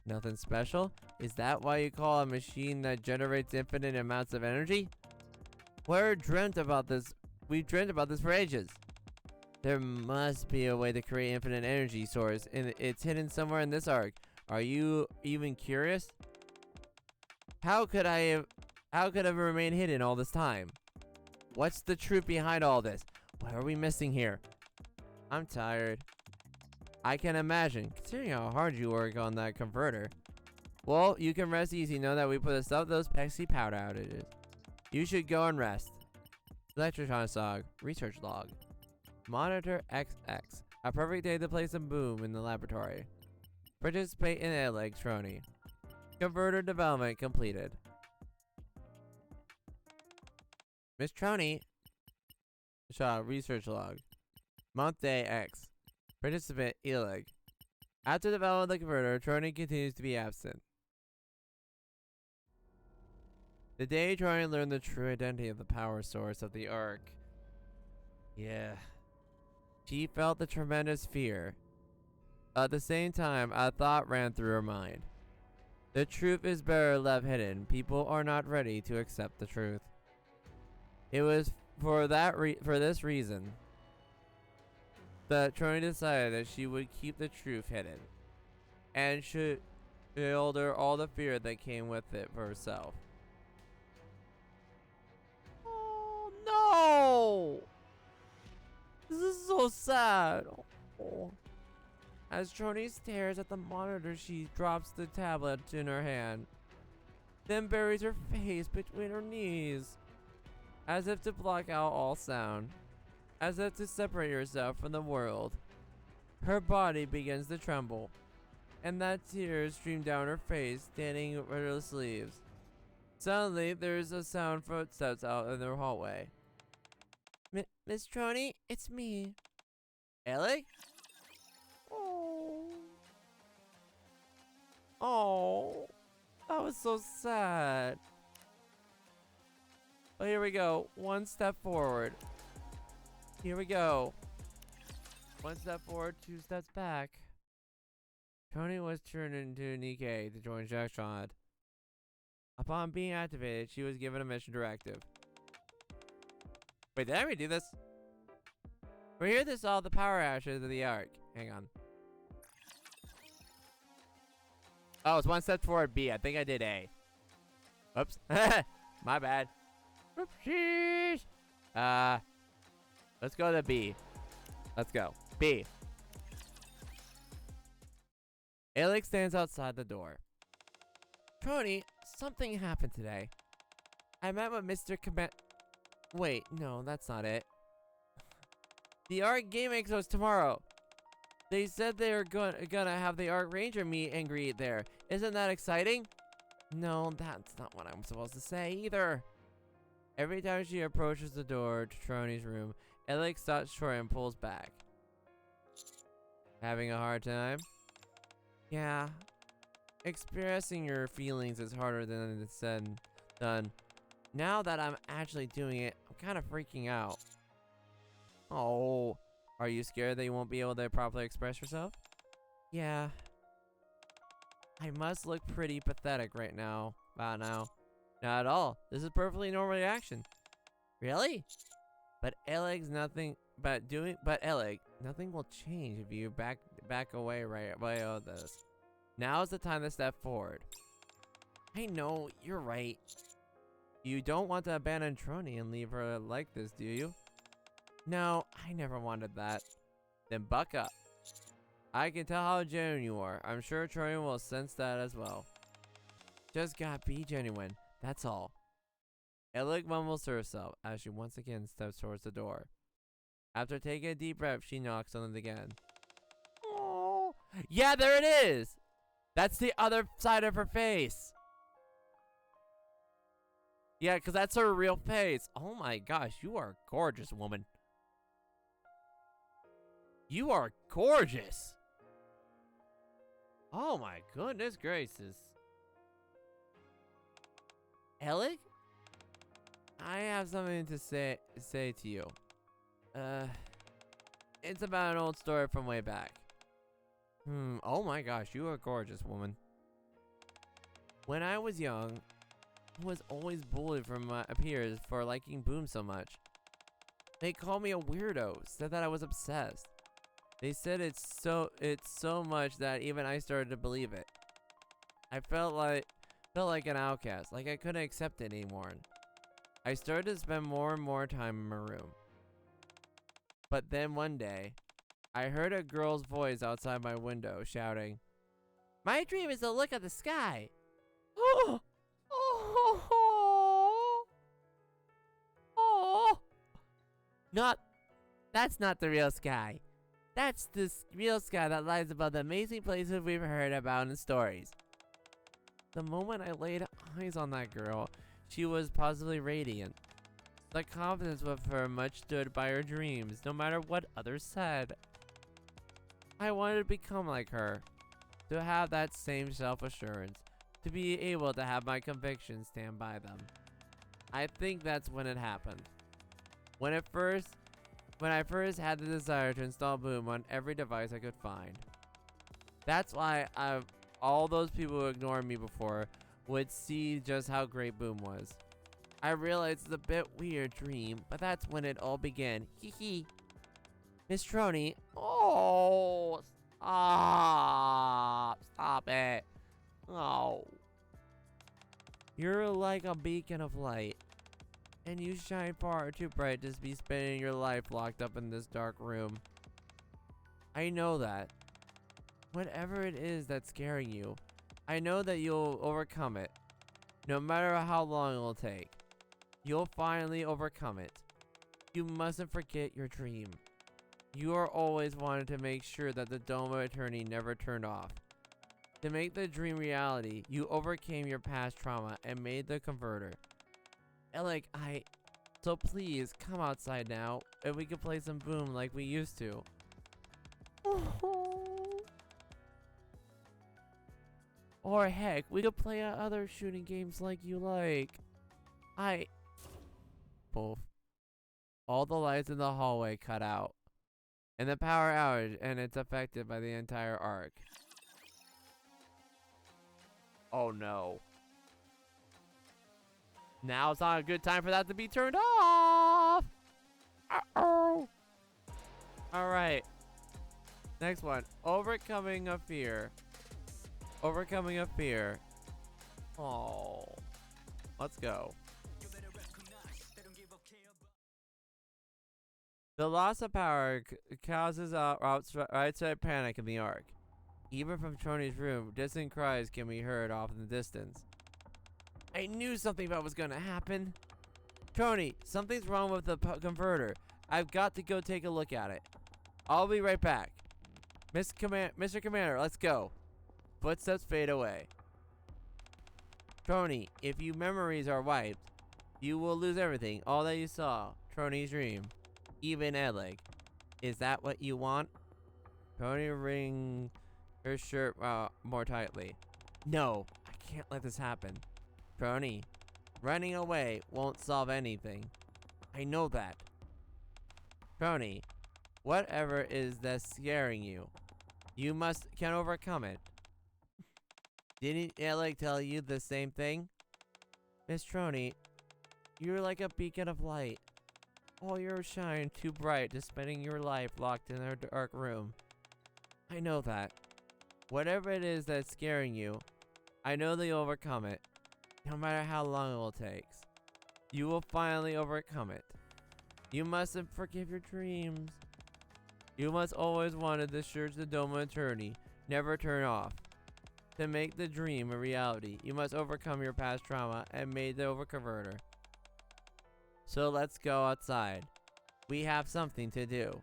Nothing special? Is that why you call a machine that generates infinite amounts of energy? We've dreamt about this for ages. There must be a way to create infinite energy source, and it's hidden somewhere in this ARC. Are you even curious? How could I have remained hidden all this time? What's the truth behind all this? What are we missing here? I'm tired. I can imagine, considering how hard you work on that converter. Well, you can rest easy, know that we put a stop to those pesky power outages. You should go and rest. Electronic log, research log. Monitor XX. A perfect day to place a boom in the laboratory. Participate in Elegg Trony. Converter development completed. Miss Trony. Research log. Month day X. Participant Elegg. After developing the converter, Trony continues to be absent. The day Trony learned the true identity of the power source of the ARC. Yeah. She felt the tremendous fear. At the same time, a thought ran through her mind. The truth is better left hidden. People are not ready to accept the truth. It was for this reason that Trony decided that she would keep the truth hidden, and should shoulder all the fear that came with it for herself. Oh no! This is so sad. Oh. As Trony stares at the monitor, she drops the tablet in her hand, then buries her face between her knees, as if to block out all sound, as if to separate herself from the world. Her body begins to tremble, and that tears stream down her face, standing over her sleeves. Suddenly, there is a sound of footsteps out in the hallway. Miss Trony, it's me. Elegg? Oh, that was so sad. Oh, here we go. One step forward. Here we go. One step forward, two steps back. Trony was turned into Nikke to join Jackshot. Upon being activated, she was given a mission directive. Wait, did I redo this? We're here to solve the power ashes of the Ark. Hang on. Oh, it's one step forward B. I think I did A. Oops. My bad. Oopsies. Let's go to B. Let's go. B. Elegg stands outside the door. Tony, something happened today. I met with Mr. Wait, no, that's not it. The Art Game Expo is tomorrow. They said they were gonna have the Art Ranger meet and greet there. Isn't that exciting? No, that's not what I'm supposed to say either. Every time she approaches the door to Trony's room, Elegg stops short and pulls back. Having a hard time? Yeah. Expressing your feelings is harder than it's said and done. Now that I'm actually doing it, I'm kind of freaking out. Oh, are you scared that you won't be able to properly express yourself? Yeah. I must look pretty pathetic right now. Wow, now. Not at all. This is perfectly normal reaction. Really? But Elegg, nothing will change if you back away right away of this. Now's the time to step forward. I know, you're right. You don't want to abandon Trony and leave her like this, do you? No, I never wanted that. Then buck up. I can tell how genuine you are. I'm sure Trony will sense that as well. Just gotta be genuine, that's all. Elegg mumbles to herself as she once again steps towards the door. After taking a deep breath, she knocks on it again. Oh, yeah, there it is! That's the other side of her face. Yeah, because that's her real face. Oh my gosh, you are a gorgeous woman. You are gorgeous. Oh my goodness gracious. Elegg? I have something to say to you. It's about an old story from way back. Oh my gosh, you are a gorgeous woman. When I was young, I was always bullied from my peers for liking Boom so much. They called me a weirdo, said that I was obsessed. They said it's so much that even I started to believe it. I felt like an outcast, like I couldn't accept it anymore. I started to spend more and more time in my room. But then one day, I heard a girl's voice outside my window shouting, "My dream is to look at the sky." Oh, oh, oh. That's not the real sky. That's the real sky that lies above the amazing places we've heard about in stories. The moment I laid eyes on that girl, she was positively radiant. The confidence with her much stood by her dreams, no matter what others said. I wanted to become like her, to have that same self-assurance, to be able to have my convictions stand by them. I think that's when it happened. When I first had the desire to install Boom on every device I could find. That's why all those people who ignored me before would see just how great Boom was. I realized it's a bit weird dream, but that's when it all began. Hee hee. Miss Trony. Oh, stop it. Oh. You're like a beacon of light, and you shine far too bright to be spending your life locked up in this dark room. I know that. Whatever it is that's scaring you, I know that you'll overcome it. No matter how long it will take, you'll finally overcome it. You mustn't forget your dream. You are always wanted to make sure that the Dome of Eternity never turned off. To make the dream reality, you overcame your past trauma and made the converter. Elegg, so please, come outside now, and we can play some Boom like we used to. Or heck, we could play other shooting games like you like. Poof. All the lights in the hallway cut out. And the power outage, and it's affected by the entire arc. Oh no. Now it's not a good time for that to be turned off. Uh-oh. Alright. Next one. Overcoming a fear. Overcoming a fear. Oh. Let's go. The loss of power causes outside panic in the Ark. Even from Trony's room, distant cries can be heard off in the distance. I knew something bad was gonna happen. Trony, something's wrong with the converter. I've got to go take a look at it. I'll be right back. Mr. Commander, let's go. Footsteps fade away. Trony, if your memories are wiped, you will lose everything, all that you saw, Trony's dream, even Elegg. Is that what you want? Trony wring her shirt more tightly. No, I can't let this happen. Trony, running away won't solve anything. I know that. Trony, whatever is that's scaring you, you can overcome it. Didn't Elegg tell you the same thing? Miss Trony, you're like a beacon of light. All your shine too bright to spending your life locked in a dark room. I know that. Whatever it is that's scaring you, I know that you'll overcome it. No matter how long it will take, you will finally overcome it. You mustn't forgive your dreams. You must always wanted to search the Dome of Eternity, never turn off. To make the dream a reality, you must overcome your past trauma and made the overconverter. So let's go outside. We have something to do.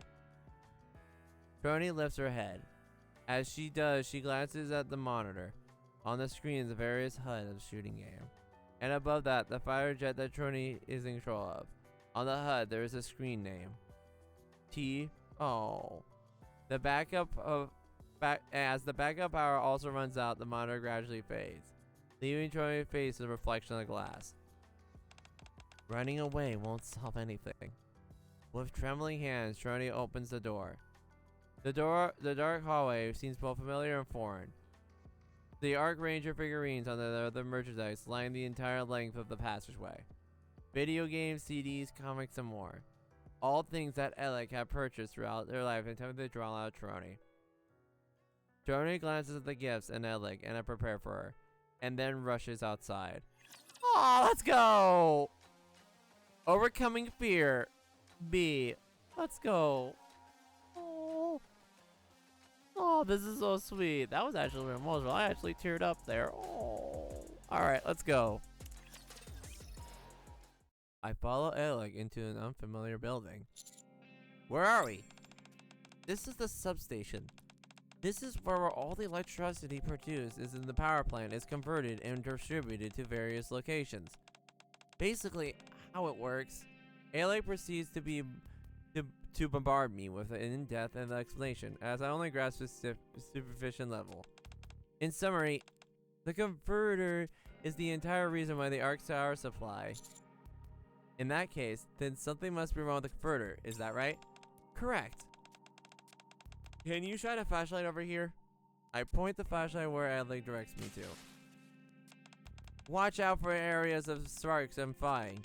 Trony lifts her head. As she does, she glances at the monitor. On the screen is the various HUD of the shooting game. And above that, the fighter jet that Trony is in control of. On the HUD, there is a screen name. Oh. As the backup power also runs out, the monitor gradually fades, leaving Trony's face a reflection of the glass. Running away won't solve anything. With trembling hands, Trony opens the door. The dark hallway seems both familiar and foreign. The Arc Ranger figurines on the other merchandise line the entire length of the passageway. Video games, CDs, comics, and more. All things that Elegg had purchased throughout their life and attempted to draw out Trony. Trony glances at the gifts and Elegg and I prepare for her, and then rushes outside. Oh, let's go! Overcoming fear. B. Let's go. Oh, this is so sweet. That was actually emotional. I actually teared up there. Oh. Alright, let's go. I follow Elegg into an unfamiliar building. Where are we? This is the substation. This is where all the electricity produced in the power plant is converted and distributed to various locations. Basically, how it works, Elegg proceeds to bombard me with an in-depth explanation, as I only grasp a superficial level. In summary, the converter is the entire reason why the Ark's power supply. In that case, then something must be wrong with the converter, is that right? Correct. Can you shine a flashlight over here? I point the flashlight where Elegg directs me to. Watch out for areas of sparks and flying.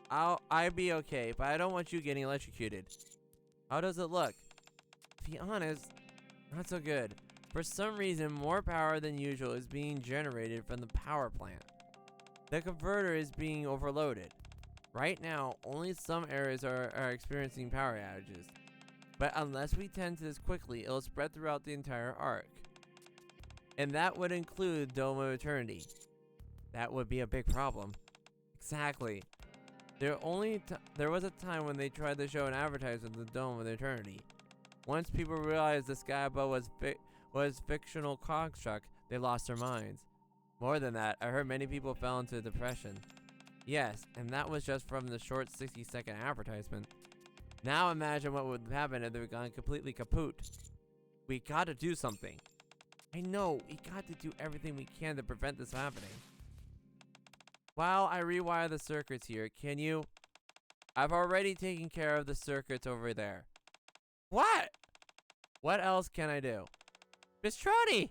I'll be okay, but I don't want you getting electrocuted. How does it look? To be honest, not so good. For some reason, more power than usual is being generated from the power plant. The converter is being overloaded. Right now, only some areas are experiencing power outages. But unless we tend to this quickly, it'll spread throughout the entire Ark. And that would include Dome of Eternity. That would be a big problem. Exactly. There was a time when they tried to show an advertisement of the Dome of Eternity. Once people realized the sky above was fictional construct, they lost their minds. More than that, I heard many people fell into depression. Yes, and that was just from the short 60-second advertisement. Now imagine what would happen if they were gone completely kaput. We gotta do something. I know, we got to do everything we can to prevent this happening. While I rewire the circuits here, can you? I've already taken care of the circuits over there. What? What else can I do? Miss Trony!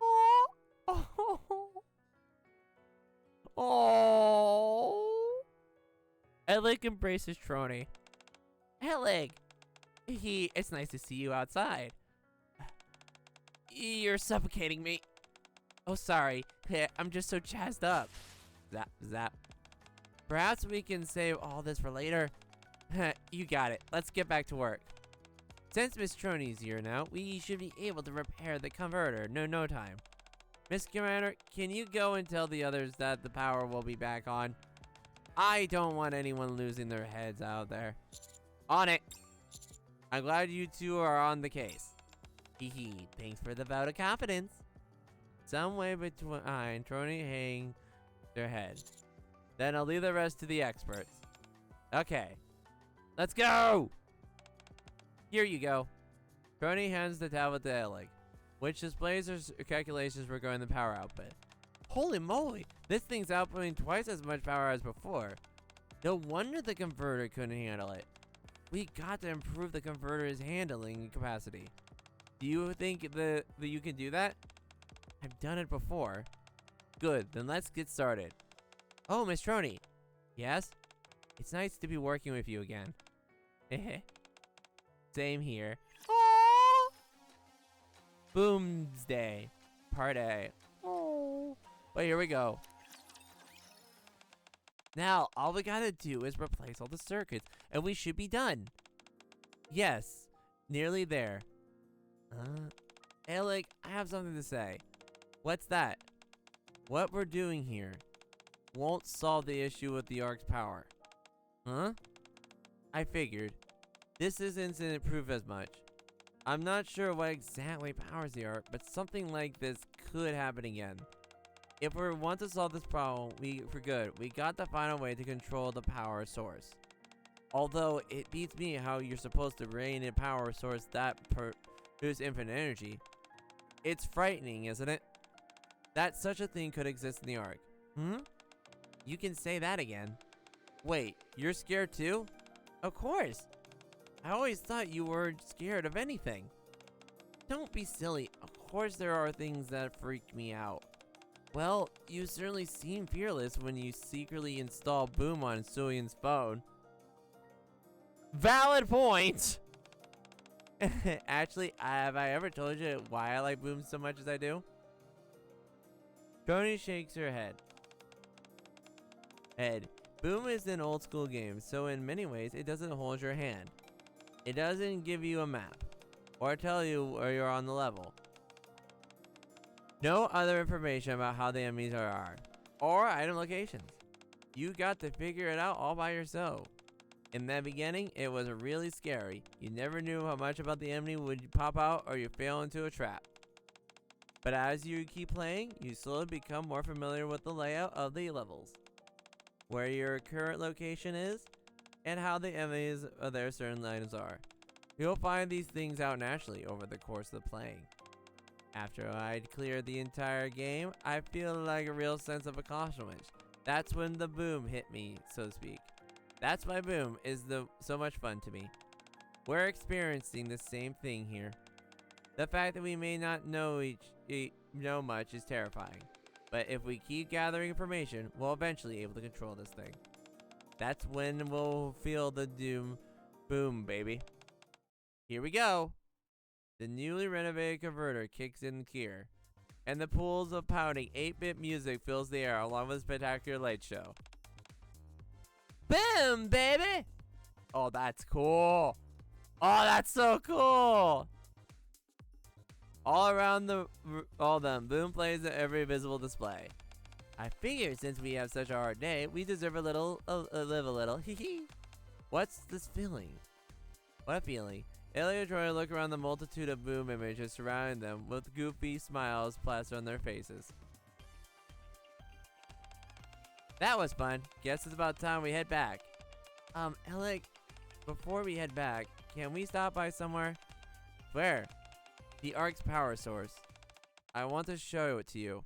Oh! Oh! Oh! Elegg embraces Trony. Elegg! It's nice to see you outside. You're suffocating me. Oh, sorry. I'm just so jazzed up. Zap, zap. Perhaps we can save all this for later. You got it. Let's get back to work. Since Miss Trony's here now, we should be able to repair the converter. No time. Miss Commander, can you go and tell the others that the power will be back on? I don't want anyone losing their heads out there. On it. I'm glad you two are on the case. Hee, thanks for the vote of confidence. Some way between Trony hang their head. Then I'll leave the rest to the experts. Okay. Let's go! Here you go. Trony hands the tablet to Elegg, which displays her calculations regarding the power output. Holy moly! This thing's outputting twice as much power as before. No wonder the converter couldn't handle it. We got to improve the converter's handling capacity. Do you think that you can do that? I've done it before. Good, then let's get started. Oh, Miss Trony. Yes? It's nice to be working with you again. Same here. Aww. Boomsday. Part A. Oh. But here we go. Now, all we gotta do is replace all the circuits, and we should be done. Yes, nearly there. Elegg, I have something to say. What's that? What we're doing here won't solve the issue with the Ark's power. Huh? I figured. This isn't proof as much. I'm not sure what exactly powers the Ark, but something like this could happen again. If we want to solve this problem for good, we got to find a way to control the power source. Although it beats me how you're supposed to rein in a power source that produces infinite energy. It's frightening, isn't it? That such a thing could exist in the Ark. You can say that again. Wait, you're scared too? Of course. I always thought you weren't scared of anything. Don't be silly. Of course there are things that freak me out. Well, you certainly seem fearless when you secretly install Boom on Suiyan's phone. Valid point! Actually, have I ever told you why I like Boom so much as I do? Trony shakes her head. Boom is an old school game, so in many ways it doesn't hold your hand. It doesn't give you a map, or tell you where you're on the level. No other information about how the enemies are, or item locations. You got to figure it out all by yourself. In the beginning, it was really scary. You never knew how much about the enemy would pop out or you fail into a trap. But as you keep playing, you slowly become more familiar with the layout of the levels, where your current location is, and how the enemies of their certain items are. You'll find these things out naturally over the course of playing. After I'd cleared the entire game, I feel like a real sense of accomplishment. That's when the boom hit me, so to speak. That's why Boom is so much fun to me. We're experiencing the same thing here. The fact that we may not know much is terrifying. But if we keep gathering information, we'll eventually be able to control this thing. That's when we'll feel the doom. Boom, baby. Here we go. The newly renovated converter kicks in gear, and the pools of pounding 8-bit music fills the air along with a spectacular light show. Boom, baby! Oh, that's cool. Oh, that's so cool. All around all them, Boom plays at every visible display. I figure since we have such a hard day, we deserve live a little. Hee. What's this feeling? What feeling? Elegg and Troy look around the multitude of Boom images surrounding them with goofy smiles plastered on their faces. That was fun. Guess it's about time we head back. Elegg, before we head back, can we stop by somewhere? Where? The Ark's power source. I want to show it to you.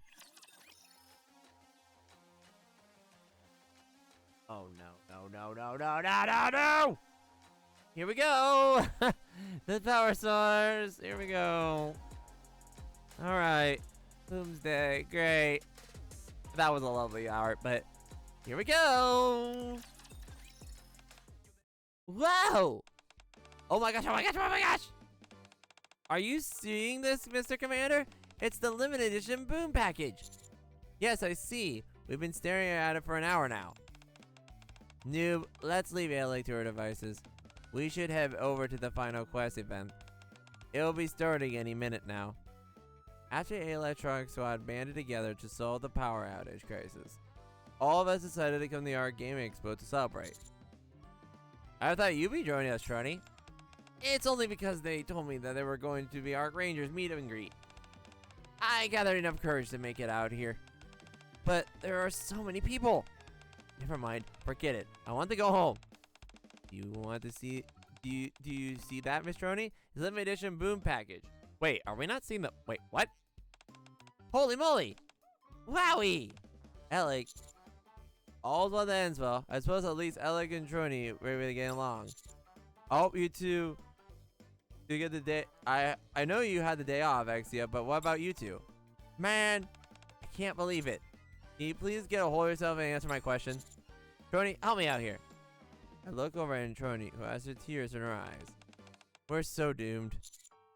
Oh no. Here we go. The power source. Here we go. All right. Doomsday. Great. That was a lovely art, but here we go. Whoa. Oh my gosh, oh my gosh, oh my gosh! Are you seeing this, Mr. Commander? It's the limited edition boom package. Yes, I see. We've been staring at it for an hour now. Noob, let's leave Elegg to her devices. We should head over to the final quest event. It'll be starting any minute now. After the electronic squad banded together to solve the power outage crisis, all of us decided to come to the Arc Gaming Expo to celebrate. I thought you'd be joining us, Trony. It's only because they told me that there were going to be Arc Rangers meet and greet. I gathered enough courage to make it out here. But there are so many people. Never mind, forget it. I want to go home. You want to see... Do you see that, Miss Trony? It's limited edition boom package. Wait, are we not seeing the... Wait, what? Holy moly! Wowie! Elegg. All's well that ends well. I suppose at least Elegg and Trony were really getting along. I hope you two... You get the day... I know you had the day off, Exia, but what about you two? Man, I can't believe it. Can you please get a hold of yourself and answer my question? Trony, help me out here. I look over at Trony, who has her tears in her eyes. We're so doomed.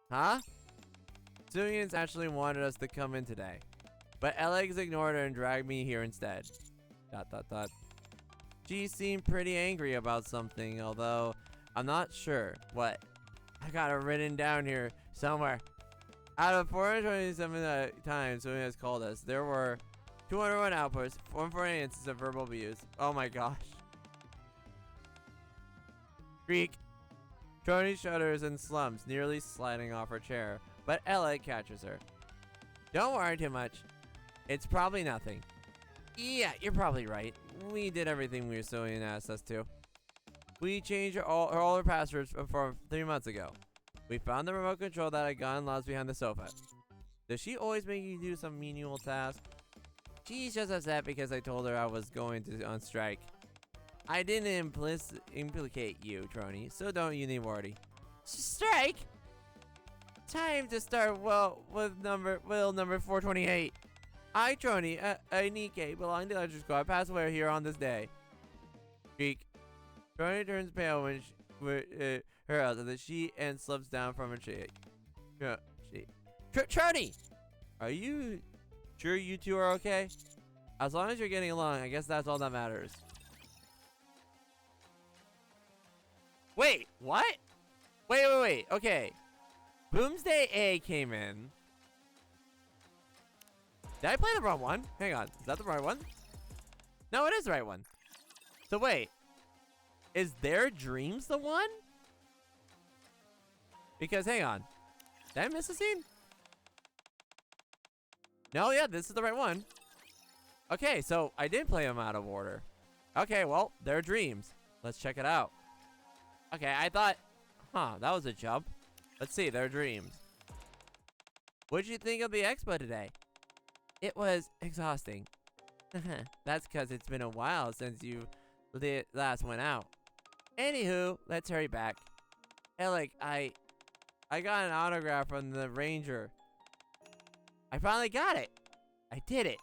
Huh? Sunians actually wanted us to come in today, but Eleggs ignored her and dragged me here instead. ... She seemed pretty angry about something, although I'm not sure what. I got it written down here somewhere. Out of 427 times Sunian has called us, there were 201 outbursts, 148 instances of verbal abuse. Oh my gosh. Creak. Trony shudders and slumps, nearly sliding off her chair, but Elegg catches her. Don't worry too much. It's probably nothing. Yeah, you're probably right. We did everything we were Sunian asked us to. We changed all our passwords from 3 months ago. We found the remote control that had gotten lost behind the sofa. Does she always make you do some menial task? She's just upset because I told her I was going to on strike. I didn't implicate you, Trony, so don't you need worry. Strike? Time to start with number 428. I, Trony, a Nikke, belonging to the Electric Squad, passed away here on this day. Creak. Trony turns pale when her out of the sheet and slips down from her chair. Trony! Are you sure you two are okay? As long as you're getting along, I guess that's all that matters. Wait, what? Wait. Okay. Boomsday A came in. Did I play the wrong one? Hang on. Is that the right one? No, it is the right one. So wait. Is Their Dreams the one? Because, hang on. Did I miss a scene? No, yeah, this is the right one. Okay, so I did play them out of order. Okay, well, Their Dreams. Let's check it out. Okay, I thought, that was a jump. Let's see, Their Dreams. What'd you think of the expo today? It was exhausting. That's because it's been a while since you last went out. Anywho, let's hurry back. Elegg, I got an autograph from the ranger. I finally got it. I did it.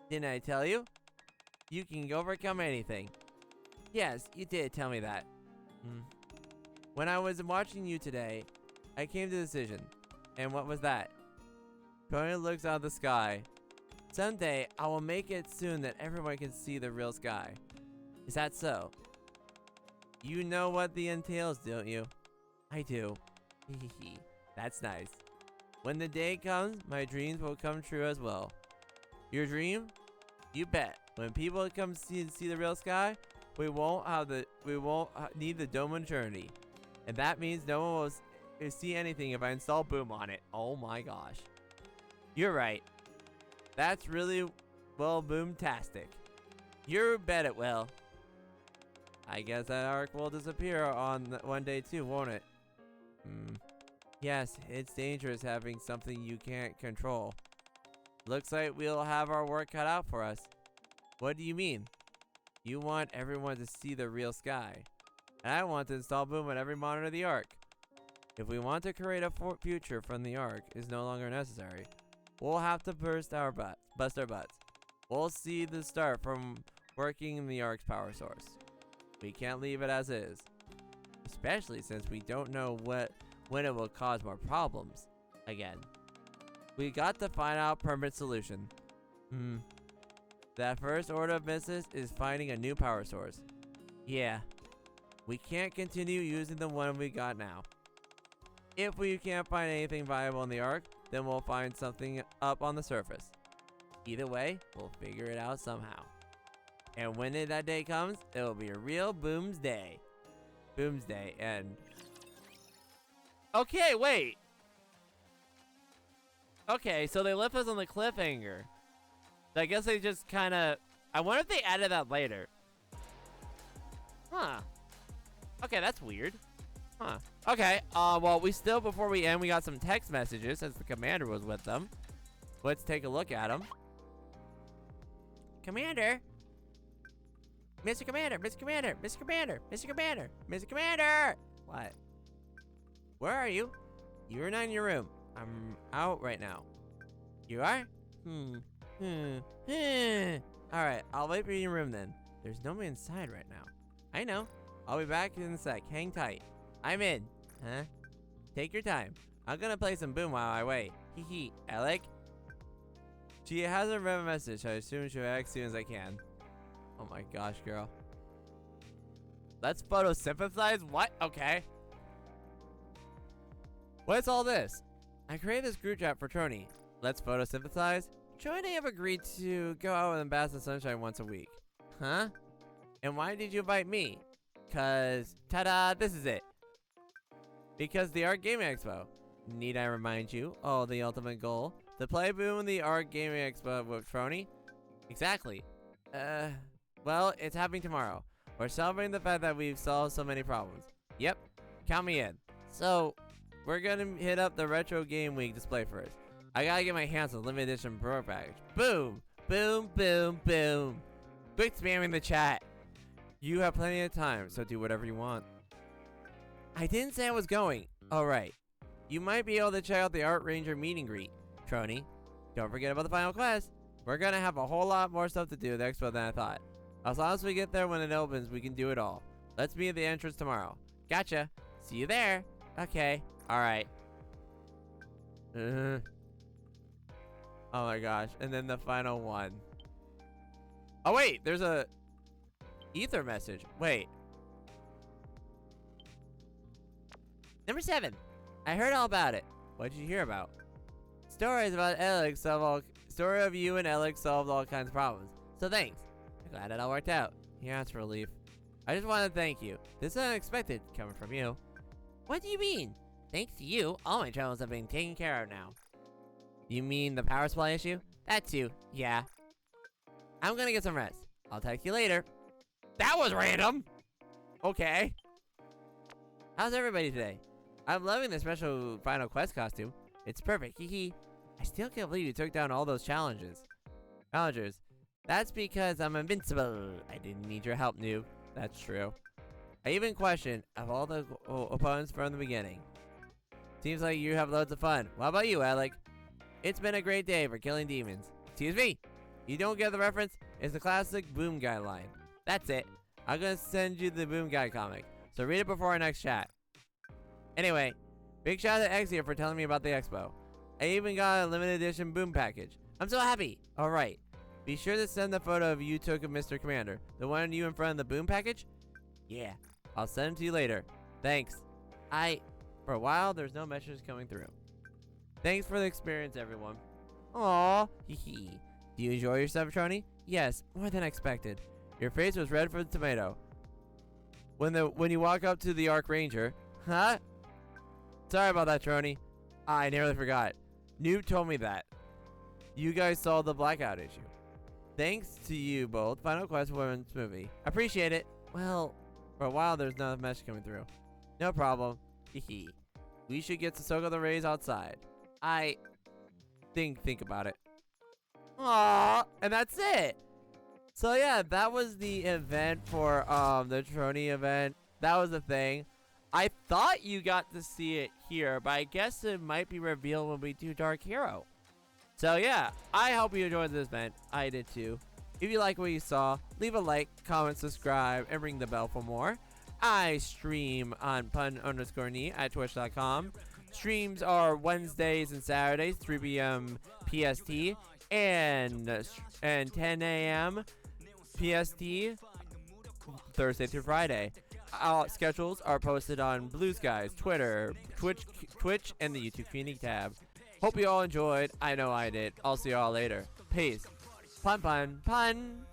Didn't I tell you? You can overcome anything. Yes, you did tell me that. When I was watching you today, I came to a decision. And what was that? Tony looks out of the sky. Someday, I will make it soon that everyone can see the real sky. Is that so? You know what the entails, don't you? I do. That's nice. When the day comes, my dreams will come true as well. Your dream? You bet. When people come see the real sky, we won't need the dome of eternity. And that means no one will see anything if I install Boom on it. Oh my gosh. You're right. That's really, well, boom-tastic. You bet it will. I guess that arc will disappear on one day too, won't it? Yes, it's dangerous having something you can't control. Looks like we'll have our work cut out for us. What do you mean? You want everyone to see the real sky. And I want to install Boom on every monitor of the Ark. If we want to create a future from the Ark is no longer necessary, we'll have to bust our butts. We'll see the start from working in the Ark's power source. We can't leave it as is. especially since we don't know when it will cause more problems again. We got to find out permanent solution. That first order of business is finding a new power source. Yeah, we can't continue using the one we got now. If we can't find anything viable in the Ark, then we'll find something up on the surface. Either way, we'll figure it out somehow. And when that day comes, it'll be a real boomsday. Boomsday, and... Okay, wait! Okay, so they left us on the cliffhanger. So I guess they just kind of... I wonder if they added that later. Huh. Okay, that's weird. Huh. Okay, well, we still, before we end, we got some text messages since the commander was with them. Let's take a look at them. Commander? Mr. Commander, Mr. Commander, Mr. Commander, Mr. Commander, Mr. Commander! What? Where are you? You're not in your room. I'm out right now. You are? Alright, I'll wait for you in your room then. There's no one inside right now. I know. I'll be back in a sec. Hang tight. I'm in. Huh? Take your time. I'm gonna play some Boom while I wait. Hee hee. Elegg? She hasn't read a message, so I assume she'll act as soon as I can. Oh my gosh, girl. Let's photosynthesize? What? Okay. What's all this? I created this group chat for Trony. Let's photosynthesize? Troy and I have agreed to go out and bask in the sunshine once a week. Huh? And why did you invite me? Cause, ta-da, this is it. Because the Art Gaming Expo. Need I remind you? Oh, the ultimate goal. To play Boom in the Art Gaming Expo with Trony? Exactly. Well, it's happening tomorrow. We're celebrating the fact that we've solved so many problems. Yep, count me in. So, we're gonna hit up the Retro Game Week display first. I gotta get my hands on the limited edition Pro package. Boom! Boom, boom, boom. Quick spamming the chat. You have plenty of time, so do whatever you want. I didn't say I was going. Alright. You might be able to check out the Art Ranger meet and greet. Trony, don't forget about the final quest. We're gonna have a whole lot more stuff to do at the expo than I thought. As long as we get there when it opens, we can do it all. Let's meet at the entrance tomorrow. Gotcha. See you there. Okay. Alright. Oh my gosh. And then the final one. Oh wait, there's a ether message. Wait. Number 7. I heard all about it. What did you hear about? Stories about Elegg story of you and Elegg solved all kinds of problems. So thanks. I'm glad it all worked out. Yeah, that's a relief. I just want to thank you. This is unexpected coming from you. What do you mean? Thanks to you, all my troubles have been taken care of now. You mean the power supply issue? That too, yeah. I'm gonna get some rest. I'll text you later. That was random! Okay. How's everybody today? I'm loving the special final quest costume. It's perfect, hee hee. I still can't believe you took down all those challengers. That's because I'm invincible. I didn't need your help, noob. That's true. I even questioned of all the opponents from the beginning. Seems like you have loads of fun. What about you, Elegg? It's been a great day for killing demons. Excuse me? You don't get the reference? It's the classic Boom Guy line. That's it. I'm gonna send you the Boom Guy comic, so read it before our next chat. Anyway, big shout out to Exia for telling me about the expo. I even got a limited edition Boom package. I'm so happy. Alright. Be sure to send the photo of you took of Mr. Commander. The one you in front of the Boom package? Yeah. I'll send them to you later. Thanks. For a while, there's no messages coming through. Thanks for the experience, everyone. Aww. Hee. Do you enjoy yourself, Trony? Yes, more than expected. Your face was red for the tomato. When you walk up to the Arc Ranger. Huh? Sorry about that, Trony. I nearly forgot. Noob told me that. You guys solved the blackout issue. Thanks to you both. Final quest women's movie. Appreciate it. Well, for a while there's no message coming through. No problem. Hee. We should get to soak up the rays outside. Think about it. Aww, and that's it. So yeah, that was the event for the Trony event. That was the thing. I thought you got to see it here, but I guess it might be revealed when we do Dark Hero. So yeah, I hope you enjoyed this event. I did too. If you like what you saw, leave a like, comment, subscribe, and ring the bell for more. I stream on pun_knee at twitch.com. Streams are Wednesdays and Saturdays, 3 p.m. PST and 10 a.m. PST, Thursday through Friday. Schedules are posted on Blue Skies, Twitter, Twitch, and the YouTube community tab. Hope you all enjoyed. I know I did. I'll see you all later. Peace. Pun, pun, pun.